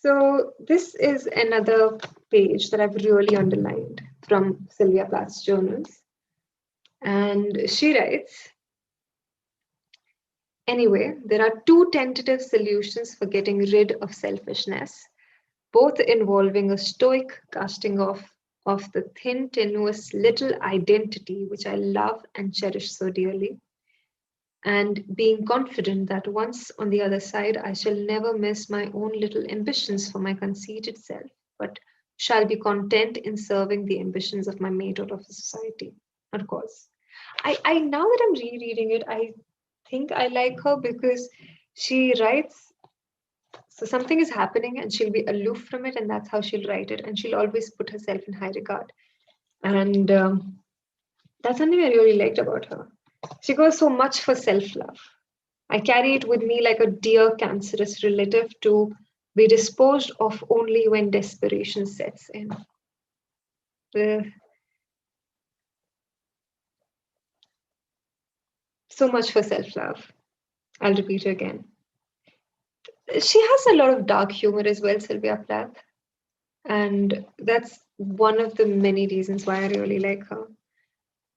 So this is another page that I've really underlined from Sylvia Plath's journals. And she writes, anyway, there are two tentative solutions for getting rid of selfishness, both involving a stoic casting off of the thin, tenuous little identity which I love and cherish so dearly, and being confident that once on the other side, I shall never miss my own little ambitions for my conceited self, but shall be content in serving the ambitions of my mate or of the society. Of course. I now that I'm rereading it, I think I like her because she writes. So something is happening and she'll be aloof from it, and that's how she'll write it. And she'll always put herself in high regard. And that's something I really liked about her. She goes so much for self love. I carry it with me like a dear cancerous relative to be disposed of only when desperation sets in. Uh, so much for self love. I'll repeat it again. She has a lot of dark humor as well, Sylvia Plath. And that's one of the many reasons why I really like her.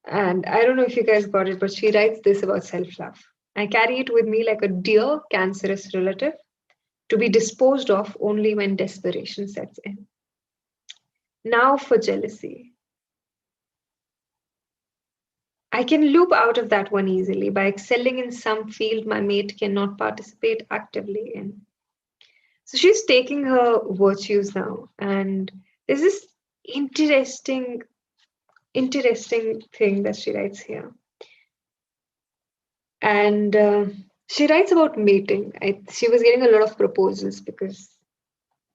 And I don't know if you guys got it, but she writes this about self love. I carry it with me like a dear cancerous relative to be disposed of only when desperation sets in. Now for jealousy. I can loop out of that one easily by excelling in some field my mate cannot participate actively in. So she's taking her virtues now, and there's this interesting, interesting thing that she writes here. And she writes about mating. She was getting a lot of proposals because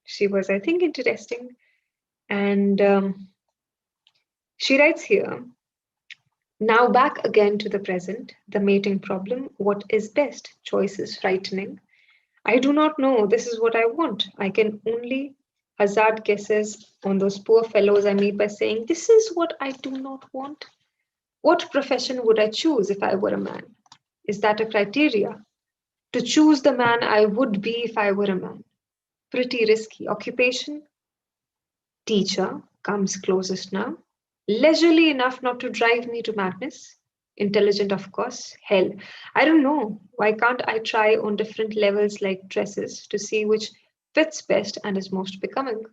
she was, I think, interesting. And she writes here, now back again to the present, the mating problem. What is best? Choice is frightening. I do not know. This is what I want. I can only hazard guesses on those poor fellows I meet by saying, this is what I do not want. What profession would I choose if I were a man? Is that a criteria? To choose the man I would be if I were a man. Pretty risky. Occupation? Teacher comes closest now. Leisurely enough not to drive me to madness. Intelligent, of course. Hell, I don't know. Why can't I try on different levels like dresses to see which fits best and is most becoming?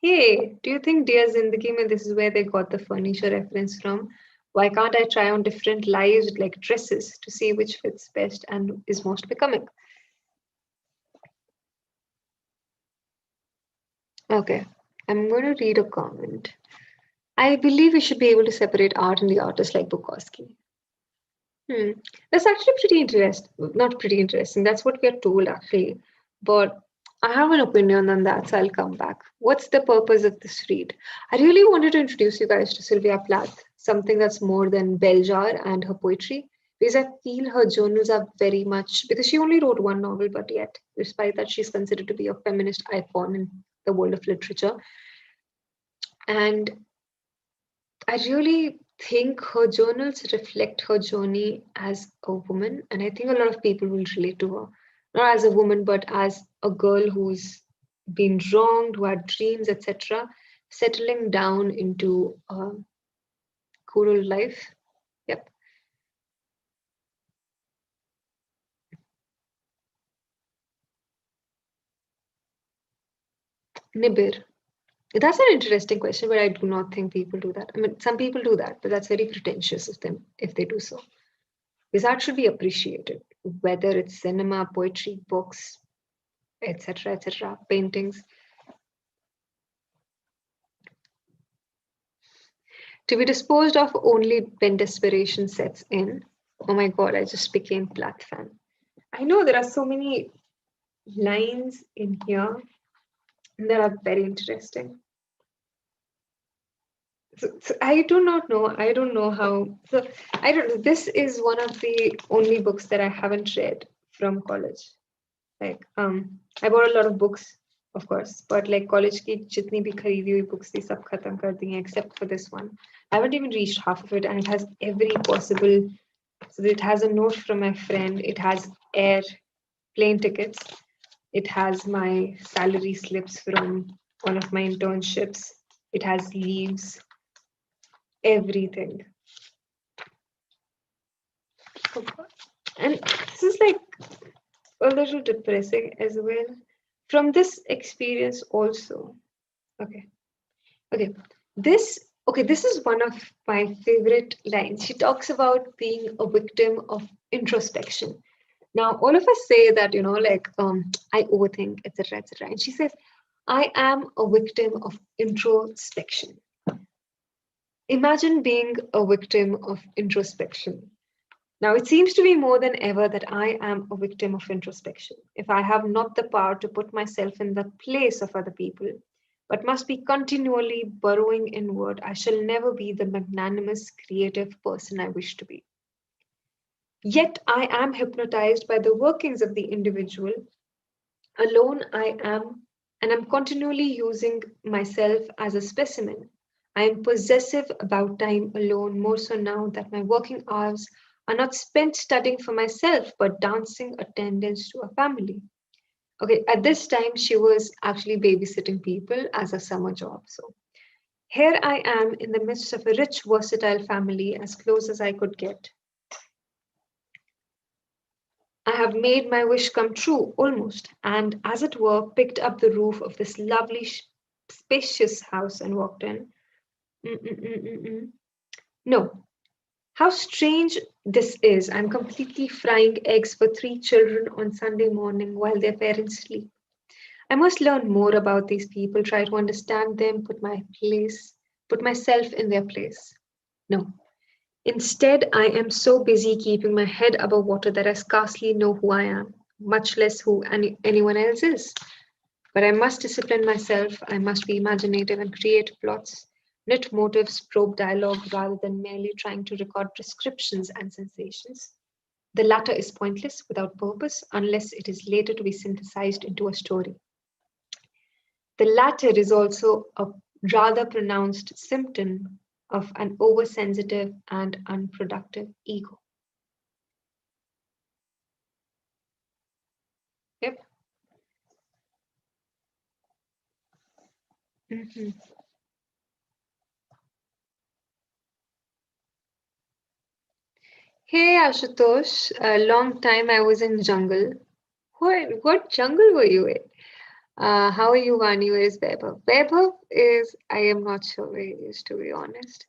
Hey, do you think Dear Zindagi mein this is where they got the furniture reference from? Why can't I try on different lives like dresses to see which fits best and is most becoming? Okay, I'm going to read a comment. I believe we should be able to separate art and the artist like Bukowski. That's actually pretty interesting. Not pretty interesting. That's what we are told actually. But I have an opinion on that, so I'll come back. What's the purpose of this read? I really wanted to introduce you guys to Sylvia Plath, something that's more than bell jar and her poetry, because I feel her journals are very much because she only wrote one novel, but yet, despite that, she's considered to be a feminist icon in the world of literature. And I really think her journals reflect her journey as a woman, and I think a lot of people will relate to her, not as a woman, but as a girl who's been wronged, who had dreams, etc., settling down into a cool life. Yep. Nibir. That's an interesting question, but I do not think people do that. I mean, some people do that, but that's very pretentious of them if they do so. Because art should be appreciated, whether it's cinema, poetry, books, etc., paintings. To be disposed of only when desperation sets in. Oh my god, I just became Plath fan. I know there are so many lines in here that are very interesting. So I do not know. I don't know how. So I don't know. This is one of the only books that I haven't read from college. Like, I bought a lot of books, of course, but like college की जितनी भी खरीदी हुई books थी सब खत्म कर दी हैं except for this one. I haven't even reached half of it, and it has every possible. So it has a note from my friend. It has plane tickets. It has my salary slips from one of my internships. It has leaves, everything. And this is like a little depressing as well. From this experience also. Okay. Okay. This is one of my favorite lines. She talks about being a victim of introspection. Now, all of us say that, like, I overthink, etc. And she says, I am a victim of introspection. Imagine being a victim of introspection. Now, it seems to be more than ever that I am a victim of introspection. If I have not the power to put myself in the place of other people, but must be continually burrowing inward, I shall never be the magnanimous, creative person I wish to be. Yet I am hypnotized by the workings of the individual. Alone I am, and I'm continually using myself as a specimen. I am possessive about time alone, more so now that my working hours are not spent studying for myself, but dancing attendance to a family. Okay, at this time, she was actually babysitting people as a summer job. So here I am in the midst of a rich, versatile family, as close as I could get. I have made my wish come true almost, and as it were, picked up the roof of this lovely, spacious house and walked in. Mm-mm-mm-mm-mm. No, how strange this is. I'm completely frying eggs for three children on Sunday morning while their parents sleep. I must learn more about these people, try to understand them, put myself in their place. No, instead, I am so busy keeping my head above water that I scarcely know who I am, much less who anyone else is. But I must discipline myself, I must be imaginative and create plots, knit motives, probe dialogue rather than merely trying to record descriptions and sensations. The latter is pointless, without purpose, unless it is later to be synthesized into a story. The latter is also a rather pronounced symptom of an oversensitive and unproductive ego. Yep. Mhm. Hey Ashutosh, a long time I was in jungle. What jungle were you in? How are you, Vaani? Where is Vaibhav? Vaibhav is, I am not sure where he is, to be honest.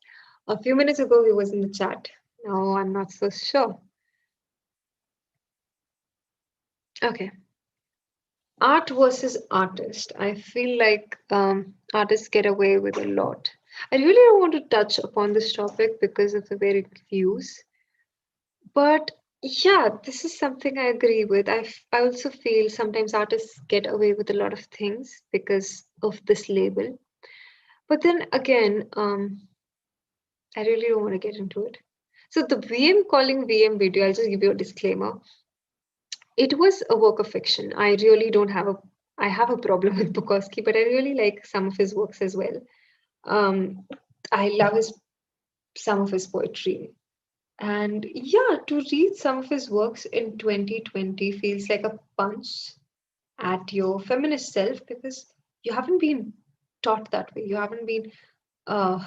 A few minutes ago, he was in the chat. No, I'm not so sure. Okay. Art versus artist. I feel like artists get away with a lot. I really don't want to touch upon this topic because of the way it views. But yeah, this is something I agree with. I also feel sometimes artists get away with a lot of things because of this label. But then again, I really don't want to get into it. So the VM calling VM video, I'll just give you a disclaimer. It was a work of fiction. I really don't have a I have a problem with Bukowski, but I really like some of his works as well. Um, I love his some of his poetry. And yeah, to read some of his works in 2020 feels like a punch at your feminist self because you haven't been taught that way. Uh,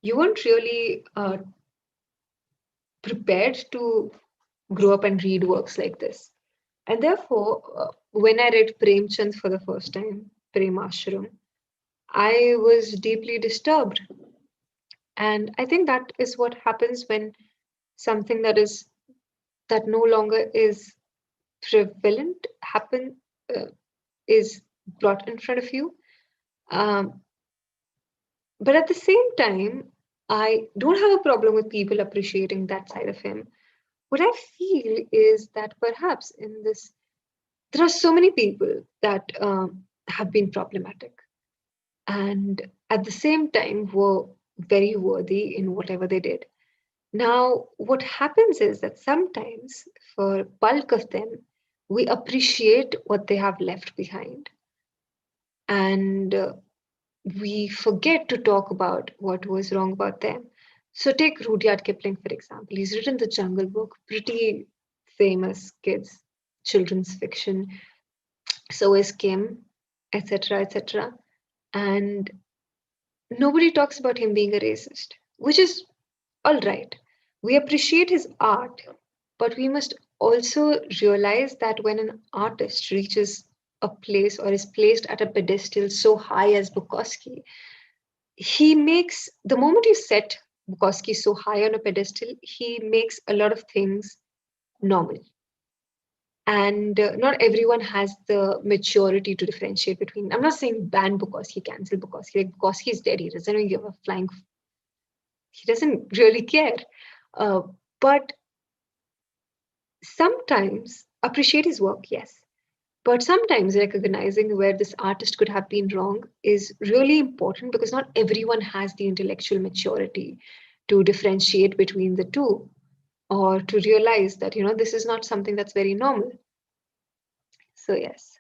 you weren't really prepared to grow up and read works like this. And therefore, when I read Premchand for the first time, Prem Ashram, I was deeply disturbed. And I think that is what happens when something that no longer is prevalent uh, is brought in front of you. Um, but at the same time, I don't have a problem with people appreciating that side of him. What I feel is that perhaps in this, there are so many people that have been problematic and at the same time were very worthy in whatever they did. Now, what happens is that sometimes for bulk of them, we appreciate what they have left behind and we forget to talk about what was wrong about them. So take Rudyard Kipling, for example. He's written The Jungle Book, pretty famous kids, children's fiction. So is Kim, etc., etc. And nobody talks about him being a racist, which is all right. We appreciate his art, but we must also realize that when an artist reaches a place or is placed at a pedestal so high as Bukowski, he makes the moment you set Bukowski so high on a pedestal, he makes a lot of things normal. And not everyone has the maturity to differentiate between. I'm not saying ban Bukowski, cancel Bukowski. Like Bukowski is dead. He doesn't even give a flying he doesn't really care. But sometimes appreciate his work, yes. But sometimes recognizing where this artist could have been wrong is really important because not everyone has the intellectual maturity to differentiate between the two or to realize that, this is not something that's very normal. So, yes.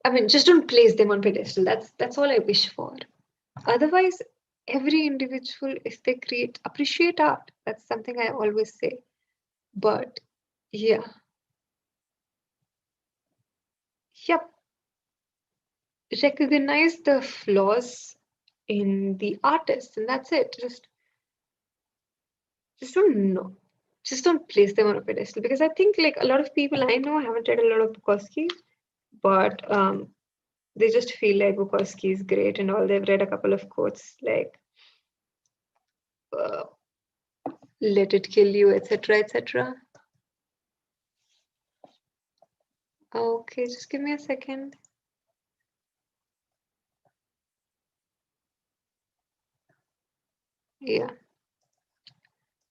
I mean, just don't place them on pedestal. That's all I wish for. Otherwise, every individual, if they appreciate art. That's something I always say. But yeah, yep, recognize the flaws in the artist, and that's it. Just don't know. Just don't place them on a pedestal because I think like a lot of people I know haven't read a lot of Bukowski, but they just feel like Bukowski is great and all. They've read a couple of quotes like uh, "Let it kill you," etc., etc. Okay, just give me a second. Yeah.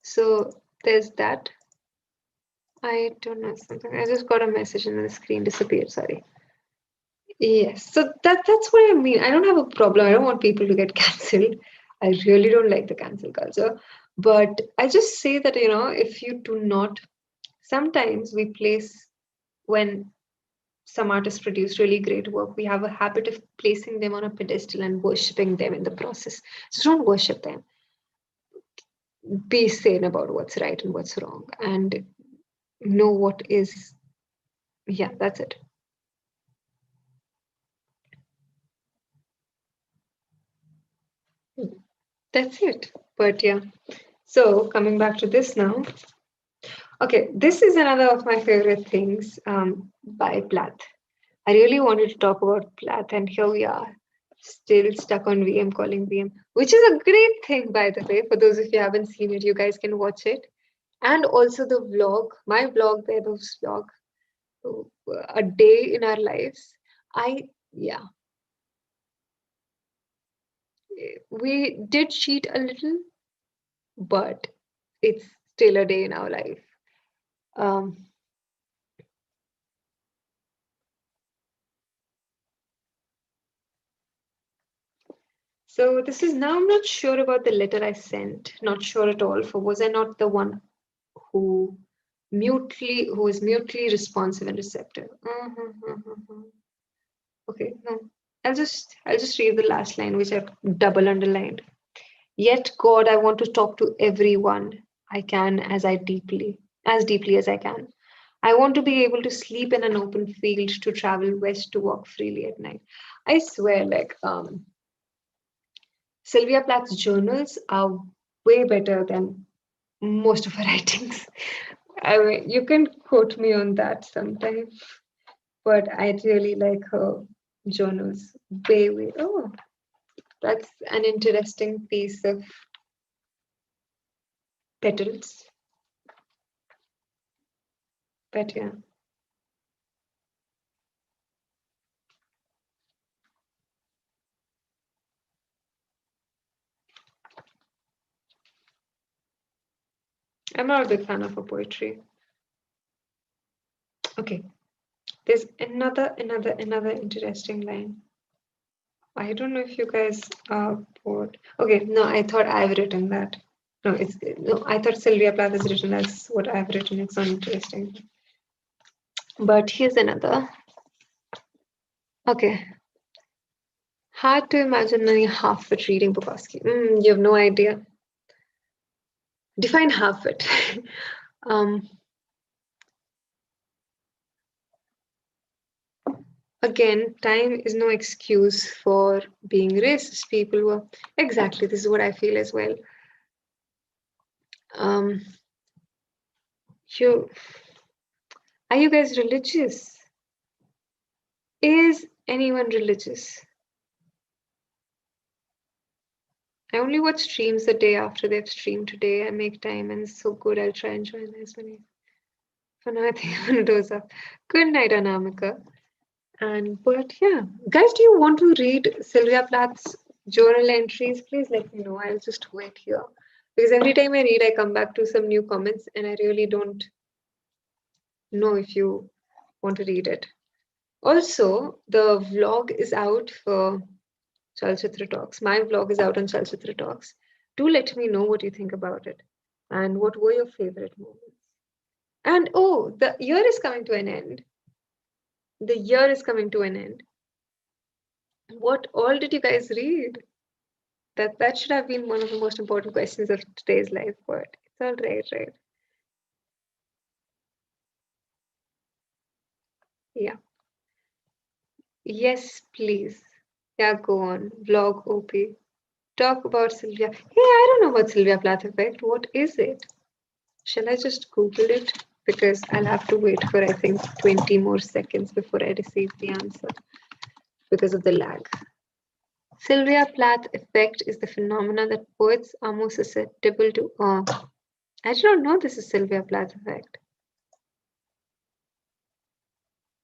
So there's that. I don't know something. I just got a message and the screen disappeared. Sorry. Yes. So that's what I mean. I don't have a problem. I don't want people to get cancelled. I really don't like the cancel culture. But I just say that, if you do not, sometimes we place when some artists produce really great work, we have a habit of placing them on a pedestal and worshipping them in the process. So don't worship them. Be sane about what's right and what's wrong and know what is. Yeah, that's it. That's it. But yeah. So coming back to this now. Okay, this is another of my favorite things by Plath. I really wanted to talk about Plath, and here we are, still stuck on VM calling VM, which is a great thing, by the way. For those of you who haven't seen it, you guys can watch it. And also the vlog, my vlog, Vaibhav's vlog, a day in our lives. Yeah, we did cheat a little, but it's still a day in our life. Um, so this is now I'm not sure about the letter I sent. Not sure at all. For was I not the one who who is mutely responsive and receptive? Okay, no. I'll just read the last line, which I've double underlined. Yet, God, I want to talk to everyone I can as deeply as I can. I want to be able to sleep in an open field, to travel west, to walk freely at night. I swear, like Sylvia Plath's journals are way better than most of her writings. I mean, you can quote me on that sometime, but I really like her journals way, way. Oh, that's an interesting piece of petals. But yeah. I'm not a big fan of her poetry. Okay, there's another interesting line. I don't know if you guys are bored. Okay, no, I thought I've written that. No, I thought Sylvia Plath has written as what I've written. It's not interesting. But here's another. Okay. Hard to imagine only half wit reading Bukowski. You have no idea. Define half wit. um, Again, time is no excuse for being racist. People were exactly. This is what I feel as well. Um, you are you guys religious? Is anyone religious? I only watch streams the day after they've streamed today. I make time and it's so good. I'll try and join as many. For now, I think I'm gonna doze off. Good night, Anamika. And but yeah, guys, do you want to read Sylvia Plath's Journal entries, please let me know. I'll just wait here. Because every time I read, I come back to some new comments and I really don't know if you want to read it. Also, the vlog is out for Chalchitra Talks. My vlog is out on Chalchitra Talks. Do let me know what you think about it and what were your favorite moments. And oh, the year is coming to an end. The year is coming to an end. What all did you guys read? That should have been one of the most important questions of today's life, but it's all right, right? Yeah. Yes, please. Yeah, go on. Vlog OP. Talk about Sylvia. Hey, I don't know about Sylvia Plath effect. What is it? Shall I just Google it? Because I'll have to wait for, I think, 20 more seconds before I receive the answer because of the lag. Sylvia Plath effect is the phenomenon that poets are more susceptible to. I do not know this is Sylvia Plath effect.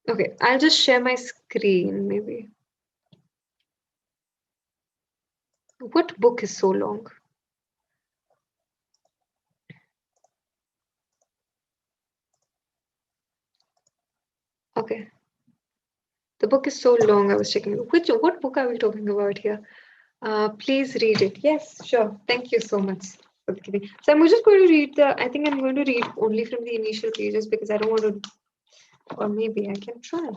Okay, I'll just share my screen maybe. What book is so long? Okay. The book is so long, I was checking. What book are we talking about here? Please read it. Yes, sure. Thank you so much for giving. So I'm just going to read I think I'm going to read only from the initial pages because I don't want to, or maybe I can try.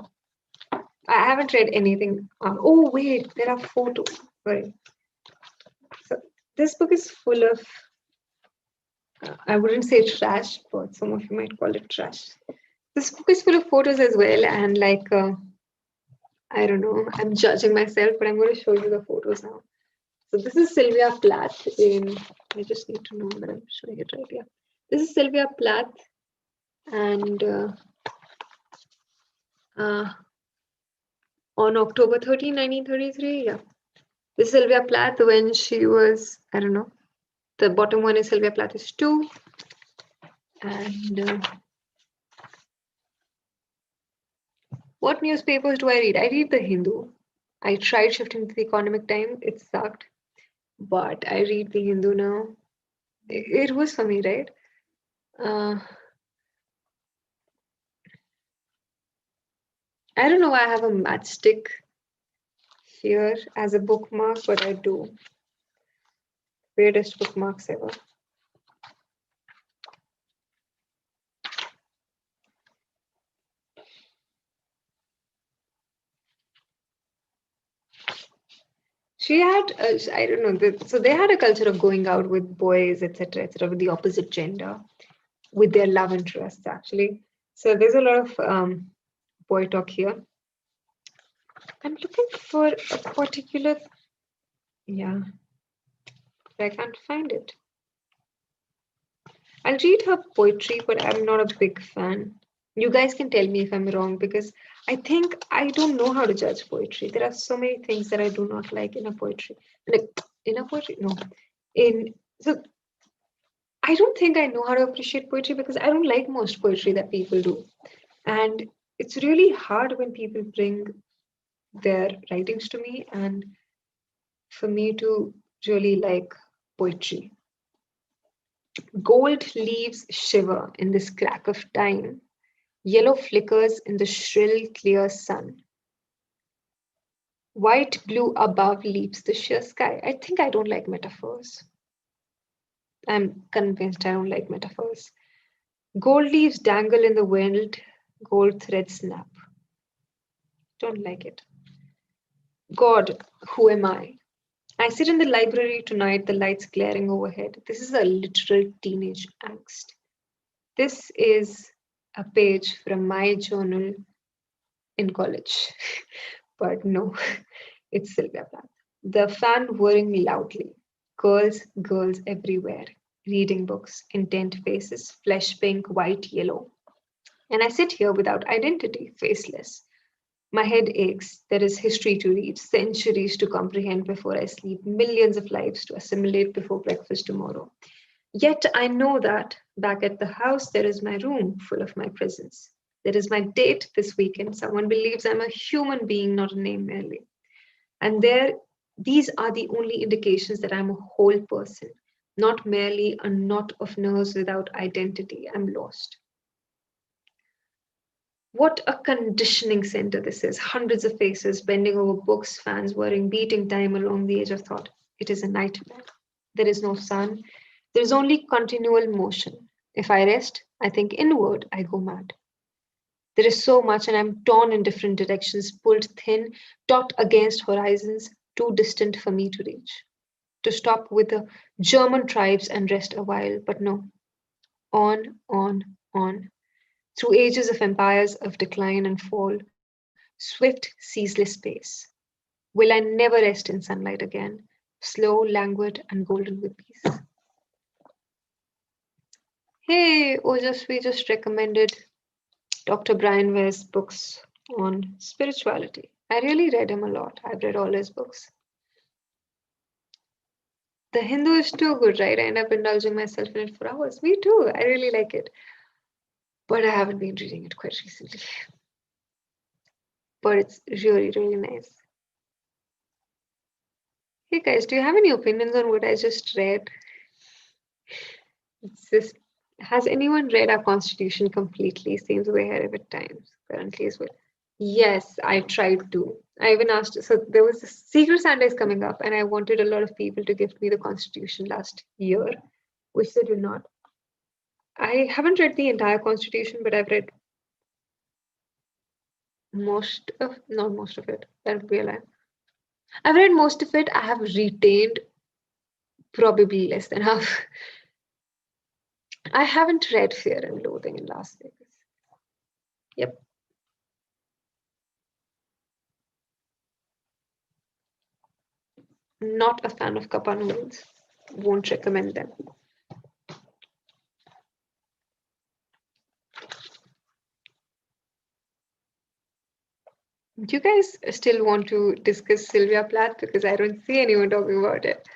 I haven't read anything. Oh, wait, there are photos. Sorry. So this book is full of, I wouldn't say trash, but some of you might call it trash. This book is full of photos as well, and like, I don't know, I'm judging myself, but I'm going to show you the photos now. So this is Sylvia Plath I just need to know that I'm showing it right here. This is Sylvia Plath and on October 13, 1933, yeah. This is Sylvia Plath when she was, I don't know, the bottom one is Sylvia Plath is 2. And what newspapers do I read? I read The Hindu. I tried shifting to the Economic Times. It sucked. But I read The Hindu now. It was for me, right? I don't know why I have a matchstick here as a bookmark, but I do. Weirdest bookmarks ever. She had, I don't know, so they had a culture of going out with boys, etc., with the opposite gender, with their love interests, actually. So there's a lot of boy talk here. I'm looking for a particular, yeah, I can't find it. I'll read her poetry, but I'm not a big fan. You guys can tell me if I'm wrong because I think I don't know how to judge poetry. There are so many things that I do not like in a poetry. Like in a poetry, no. So I don't think I know how to appreciate poetry because I don't like most poetry that people do. And it's really hard when people bring their writings to me and for me to really like poetry. Gold leaves shiver in this crack of time. Yellow flickers in the shrill, clear sun. White blue above leaps the sheer sky. I think I don't like metaphors. I'm convinced I don't like metaphors. Gold leaves dangle in the wind, gold threads snap. Don't like it. God, who am I? I sit in the library tonight, the lights glaring overhead. This is a literal teenage angst. This is a page from my journal in college. But no, it's Sylvia Plath. The fan whirring loudly. Girls everywhere. Reading books, intent faces, flesh pink, white, yellow. And I sit here without identity, faceless. My head aches. There is history to read, centuries to comprehend before I sleep, millions of lives to assimilate before breakfast tomorrow. Yet I know that back at the house, there is my room full of my presence. There is my date this weekend. Someone believes I'm a human being, not a name merely. And there These are the only indications that I'm a whole person, not merely a knot of nerves without identity. I'm lost. What a conditioning center this is. Hundreds of faces bending over books, fans whirring, beating time along the edge of thought. It is a nightmare. There is no sun. There is only continual motion. If I rest, I think inward, I go mad. There is so much, and I'm torn in different directions, pulled thin, taut against horizons too distant for me to reach. To stop with the German tribes and rest a while, but no. On, on. Through ages of empires of decline and fall, swift, ceaseless pace. Will I never rest in sunlight again, slow, languid, and golden with peace? Hey, we just recommended Dr. Brian Ware's books on spirituality. I really read him a lot. I've read all his books. The Hindu is too good, right? I end up indulging myself in it for hours. Me too. I really like it. But I haven't been reading it quite recently. But it's really, really nice. Hey guys, do you have any opinions on what I just read? It's just, has anyone read our constitution completely? Seems way ahead of its times currently as well. Yes, I tried to. I even asked, so there was a Secret Sundays coming up, and I wanted a lot of people to gift me the constitution last year, which they did not. I haven't read the entire constitution, but I've read not most of it. That would be a lie. I've read most of it. I have retained probably less than half. I haven't read Fear and Loathing in Las Vegas. Yep. Not a fan of kappa noodles. Won't recommend them. Do you guys still want to discuss Sylvia Plath? Because I don't see anyone talking about it.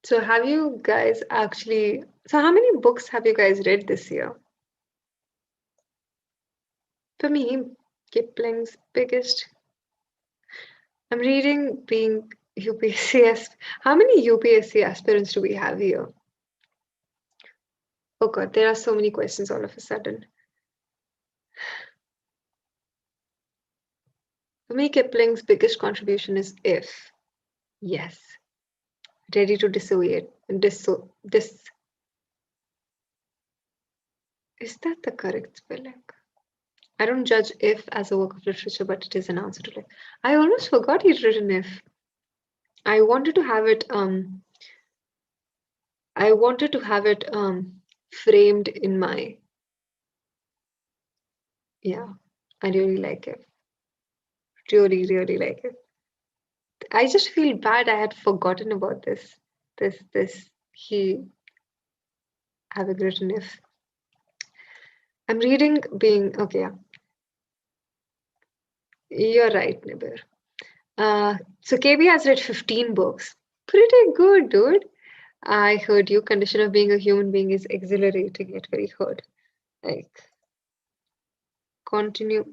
So have you guys actually, so how many books have you guys read this year? For me, Kipling's biggest, I'm reading being UPSC. How many UPSC aspirants do we have here? Oh God, there are so many questions all of a sudden. For me, Kipling's biggest contribution is If. Yes. Ready to dissociate. Is that the correct spelling? I don't judge If as a work of literature, but it is an answer to life. I almost forgot he'd written If. I wanted to have it framed in my, yeah, I really like it. Really, really like it. I just feel bad I had forgotten about this he having written If. I'm reading being, okay, yeah. You're right, Nibir. So KB has read 15 books. Pretty good, dude. I heard you. Condition of being a human being is exhilarating, yet very hard. Like, continue.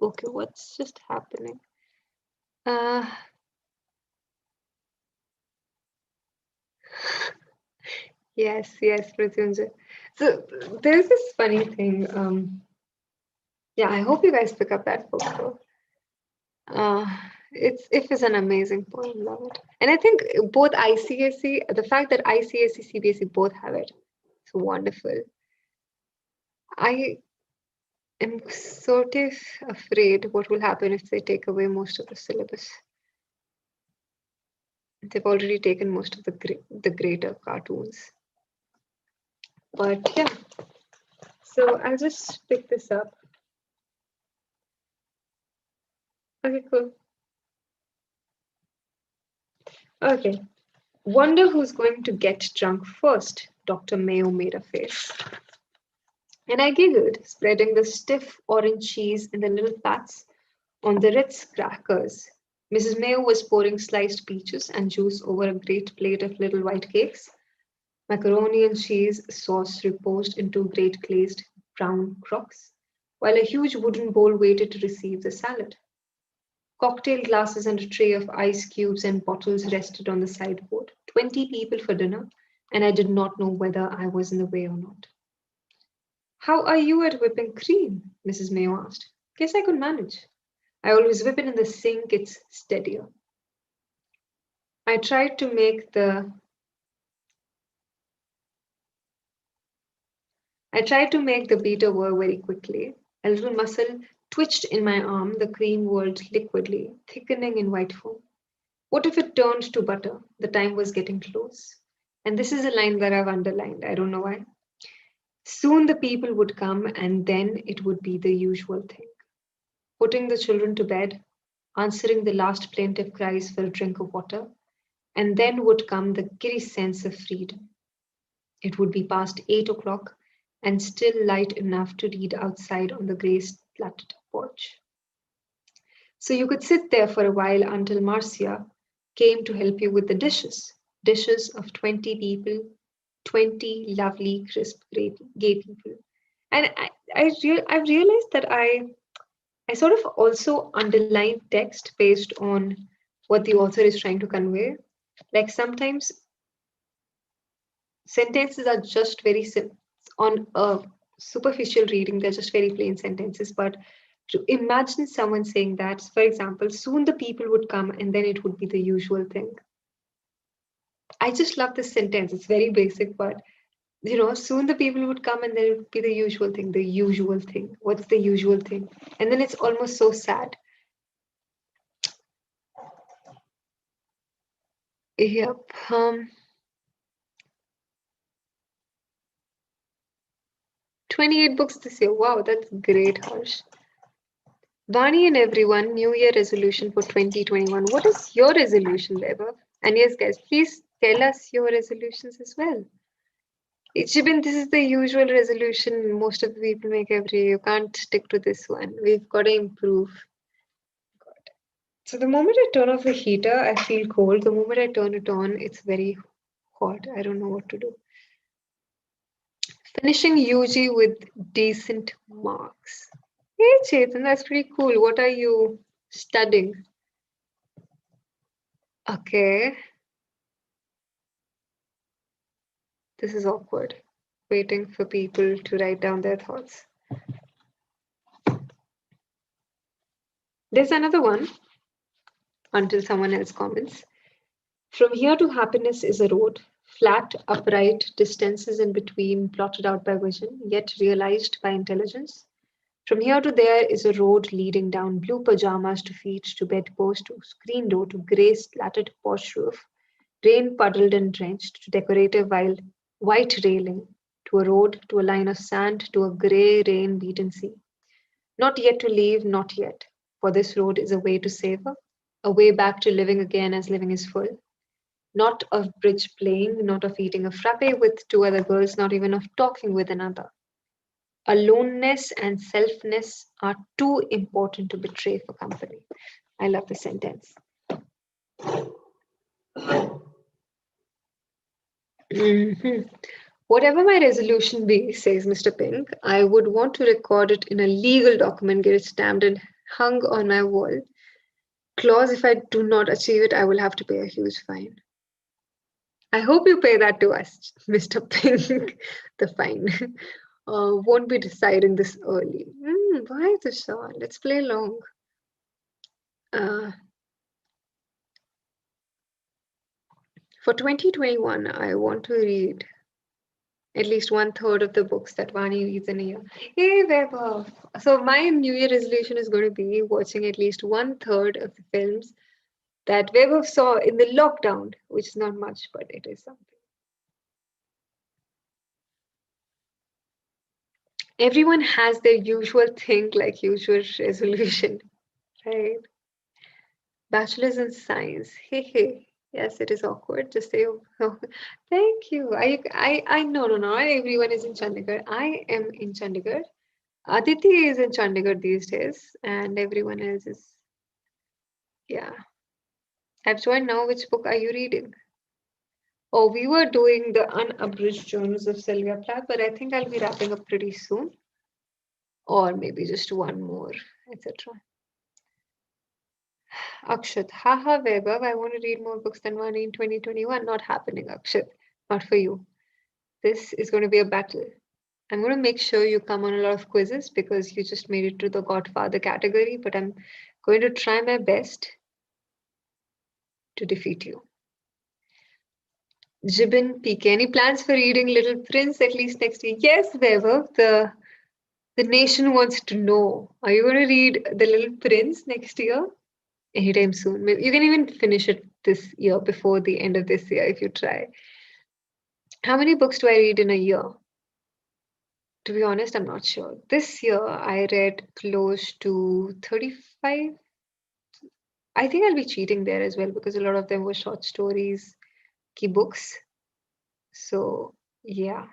Okay, what's just happening? Yes, Pratyunjay. So there's this funny thing. Yeah, I hope you guys pick up that book though. If is an amazing poem, love it. And I think both ICSE, the fact that ICSE, CBSE both have it, it's wonderful. I am sort of afraid what will happen if they take away most of the syllabus. They've already taken most of the greater cartoons. But yeah, so I'll just pick this up. Okay, cool. Okay. Wonder who's going to get drunk first, Dr. Mayo made a face. And I giggled, spreading the stiff orange cheese in the little pats on the Ritz crackers. Mrs. Mayo was pouring sliced peaches and juice over a great plate of little white cakes. Macaroni and cheese sauce reposed in two great glazed brown crocks, while a huge wooden bowl waited to receive the salad. Cocktail glasses and a tray of ice cubes and bottles rested on the sideboard. 20 people for dinner, and I did not know whether I was in the way or not. How are you at whipping cream? Mrs. Mayo asked. Guess I could manage. I always whip it in the sink, it's steadier. I tried to make the beater work very quickly. A little muscle twitched in my arm, the cream whirled liquidly, thickening in white foam. What if it turned to butter? The time was getting close. And this is a line that I've underlined. I don't know why. Soon the people would come, and then it would be the usual thing. Putting the children to bed, answering the last plaintive cries for a drink of water, and then would come the giddy sense of freedom. It would be past 8 o'clock and still light enough to read outside on the grey slatted porch. So you could sit there for a while until Marcia came to help you with the dishes. Dishes of 20 people, 20 lovely, crisp, gay people. And I've realized that I sort of also underline text based on what the author is trying to convey. Like sometimes sentences are just very on a superficial reading, they're just very plain sentences. But to imagine someone saying that, for example, soon the people would come and then it would be the usual thing. I just love this sentence. It's very basic, but soon the people would come and then it would be the usual thing. The usual thing. What's the usual thing? And then it's almost so sad. Yep. 28 books this year. Wow, that's great, Harsh. Vaani and everyone, New Year resolution for 2021. What is your resolution, Vaibhav? And yes, guys, please tell us your resolutions as well. Shibin, this is the usual resolution most of the people make every year. You can't stick to this one. We've got to improve. So the moment I turn off the heater, I feel cold. The moment I turn it on, it's very hot. I don't know what to do. Finishing UG with decent marks. Hey, Chetan, that's pretty cool. What are you studying? Okay. This is awkward. Waiting for people to write down their thoughts. There's another one until someone else comments. From here to happiness is a road, flat, upright, distances in between plotted out by vision, yet realized by intelligence. From here to there is a road leading down blue pajamas to feet, to bedpost, to screen door, to grey slatted porch roof, rain puddled and drenched, to decorative white railing, to a road, to a line of sand, to a grey rain beaten sea. Not yet to leave, not yet, for this road is a way to savor, a way back to living again as living is full. Not of bridge playing, not of eating a frappe with two other girls, not even of talking with another. Aloneness and selfness are too important to betray for company. I love the sentence. Whatever my resolution be, says Mr. Pink, I would want to record it in a legal document, get it stamped and hung on my wall. Clause, if I do not achieve it, I will have to pay a huge fine. I hope you pay that to us, Mr. Pink. The fine won't be deciding this early. Why the song? Let's play along. For 2021, I want to read at least 1/3 of the books that Vaani reads in a year. Hey, Vaibhav. So my New Year resolution is going to be watching at least 1/3 of the films that Vaibhav saw in the lockdown, which is not much, but it is something. Everyone has their usual thing, like usual resolution, right? Bachelor's in Science. Hey, hey. Yes, it is awkward. Just say, oh, thank you. No. Not everyone is in Chandigarh. I am in Chandigarh. Aditi is in Chandigarh these days, and everyone else is, yeah. I've joined now. Which book are you reading? Oh, we were doing the unabridged journals of Sylvia Plath, but I think I'll be wrapping up pretty soon. Or maybe just one more, etc. Akshat, haha, Vaibhav, I want to read more books than Vaani in 2021. Not happening, Akshat. Not for you. This is going to be a battle. I'm going to make sure you come on a lot of quizzes because you just made it to the Godfather category, but I'm going to try my best to defeat you. Jibin PK, any plans for reading Little Prince at least next year? Yes, Vaibhav, the nation wants to know. Are you going to read The Little Prince next year? Anytime soon. Maybe you can even finish it this year before the end of this year if you try. How many books do I read in a year? To be honest, I'm not sure. This year I read close to 35. I think I'll be cheating there as well because a lot of them were short stories, key books. So yeah,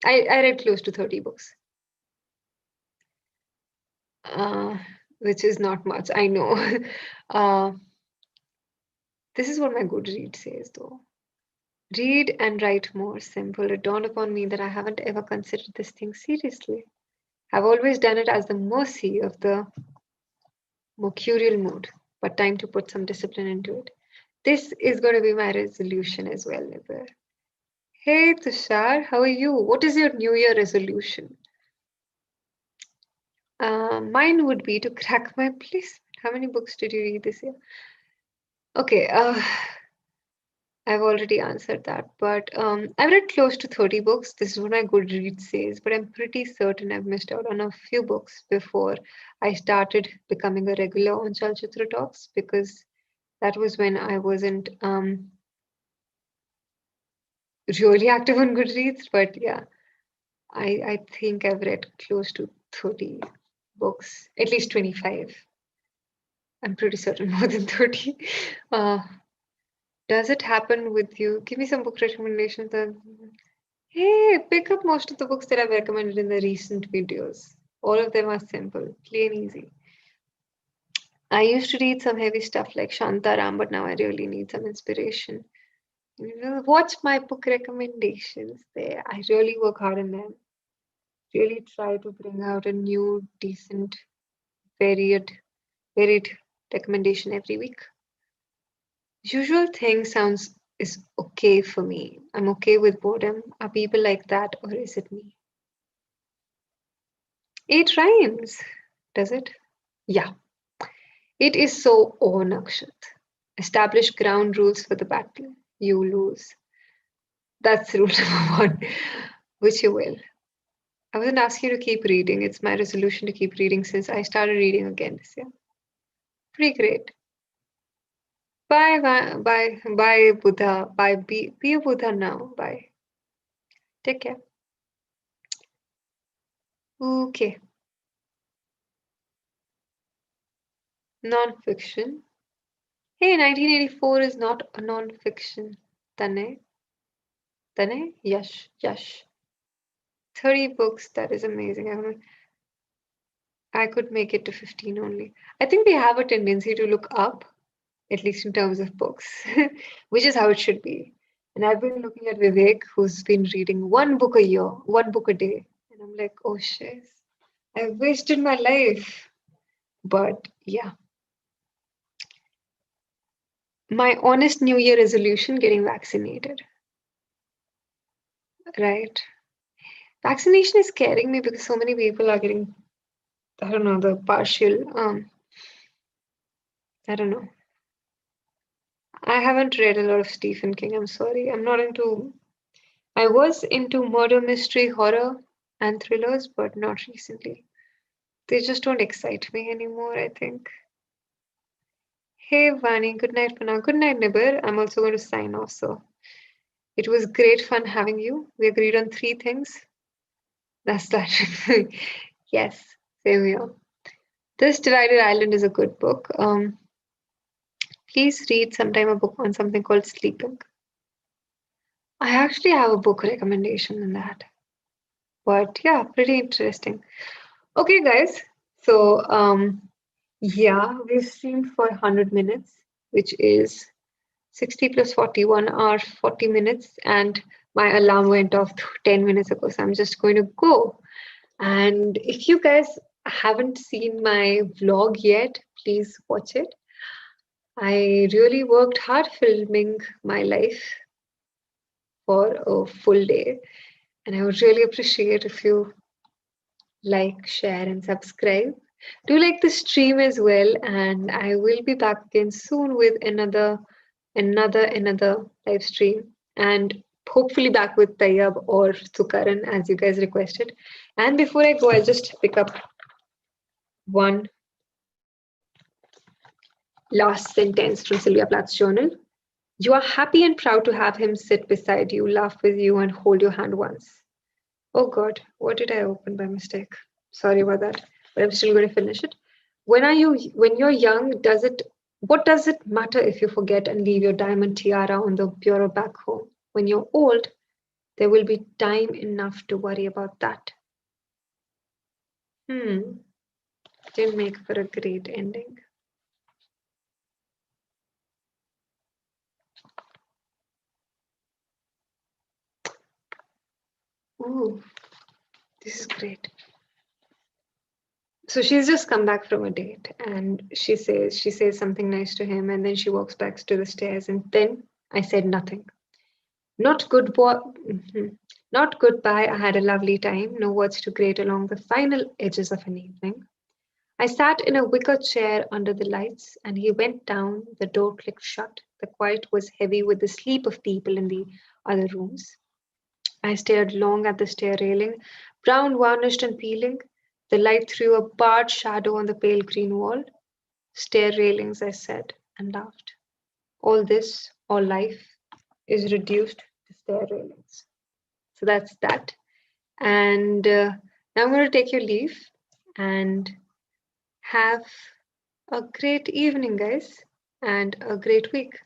I read close to 30 books, uh, which is not much. I know. uh, this is what my Goodreads says though. Read and write more. Simple. It dawned upon me that I haven't ever considered this thing seriously. I've always done it as the mercy of the mercurial mood, but time to put some discipline into it. This is going to be my resolution as well, Nibir. Hey Tushar, how are you? What is your New Year resolution? Mine would be to crack my placement. How many books did you read this year? Okay, I've already answered that, but I've read close to 30 books. This is what my Goodreads says, but I'm pretty certain I've missed out on a few books before I started becoming a regular on Chalchitra Talks because that was when I wasn't really active on Goodreads. But yeah, I think I've read close to 30 books, at least 25. I'm pretty certain more than 30. Uh, does it happen with you? Give me some book recommendations. Hey, pick up most of the books that I've recommended in the recent videos. All of them are simple, plain easy. I used to read some heavy stuff like Shantaram, but now I really need some inspiration. Watch my book recommendations there. I really work hard on them. Really try to bring out a new, decent, varied, varied recommendation every week. Usual thing sounds is okay for me. I'm okay with boredom. Are people like that or is it me? It rhymes, does it? Yeah. It is so Nakshat. Establish ground rules for the battle. You lose. That's rule number one, which you will. I wasn't asking you to keep reading. It's my resolution to keep reading since I started reading again this year. Pretty great. Bye, bye, bye, bye, Buddha. Bye, be a Buddha now. Bye. Take care. Okay. Non-fiction. Hey, 1984 is not a non-fiction. Tane? Tane? Yash. 30 books. That is amazing. I could make it to 15 only. I think we have a tendency to look up, at least in terms of books, which is how it should be. And I've been looking at Vivek, who's been reading one book a year, one book a day. And I'm like, oh shit, I've wasted my life. But yeah, my honest New Year resolution getting vaccinated, right? Vaccination is scaring me because so many people are getting, I don't know, the partial, I don't know. I haven't read a lot of Stephen King. I'm sorry. I was into murder mystery, horror, and thrillers, but not recently. They just don't excite me anymore, I think. Hey, Vaani, good night for now. Good night, Nibir. I'm also going to sign off. So it was great fun having you. We agreed on 3 things. That's that. Yes, same here. This Divided Island is a good book. Please read sometime a book on something called sleeping. I actually have a book recommendation in that. But yeah, pretty interesting. Okay, guys. So yeah, we've streamed for 100 minutes, which is 60 plus 40, 1 hour, 40 minutes, and my alarm went off 10 minutes ago. So I'm just going to go. And if you guys haven't seen my vlog yet, please watch it. I really worked hard filming my life for a full day. And I would really appreciate if you like, share, and subscribe. Do like the stream as well. And I will be back again soon with another live stream. And hopefully back with Tayyab or Sukaran as you guys requested. And before I go, I'll just pick up one last sentence from Sylvia Plath's journal. You are happy and proud to have him sit beside you, laugh with you, and hold your hand once. Oh God, what did I open by mistake? Sorry about that, but I'm still going to finish it. When you're young, what does it matter if you forget and leave your diamond tiara on the bureau back home? When you're old, there will be time enough to worry about that. Didn't make for a great ending. Ooh, this is great. So she's just come back from a date and she says something nice to him and then she walks back to the stairs and then I said nothing. Not good boy. Not goodbye. I had a lovely time. No words to grate along the final edges of an evening. I sat in a wicker chair under the lights and he went down. The door clicked shut. The quiet was heavy with the sleep of people in the other rooms. I stared long at the stair railing, brown, varnished, and peeling. The light threw a barred shadow on the pale green wall. Stair railings, I said, and laughed. All this, all life, is reduced to stair railings. So that's that. And now I'm going to take your leave and have a great evening, guys, and a great week.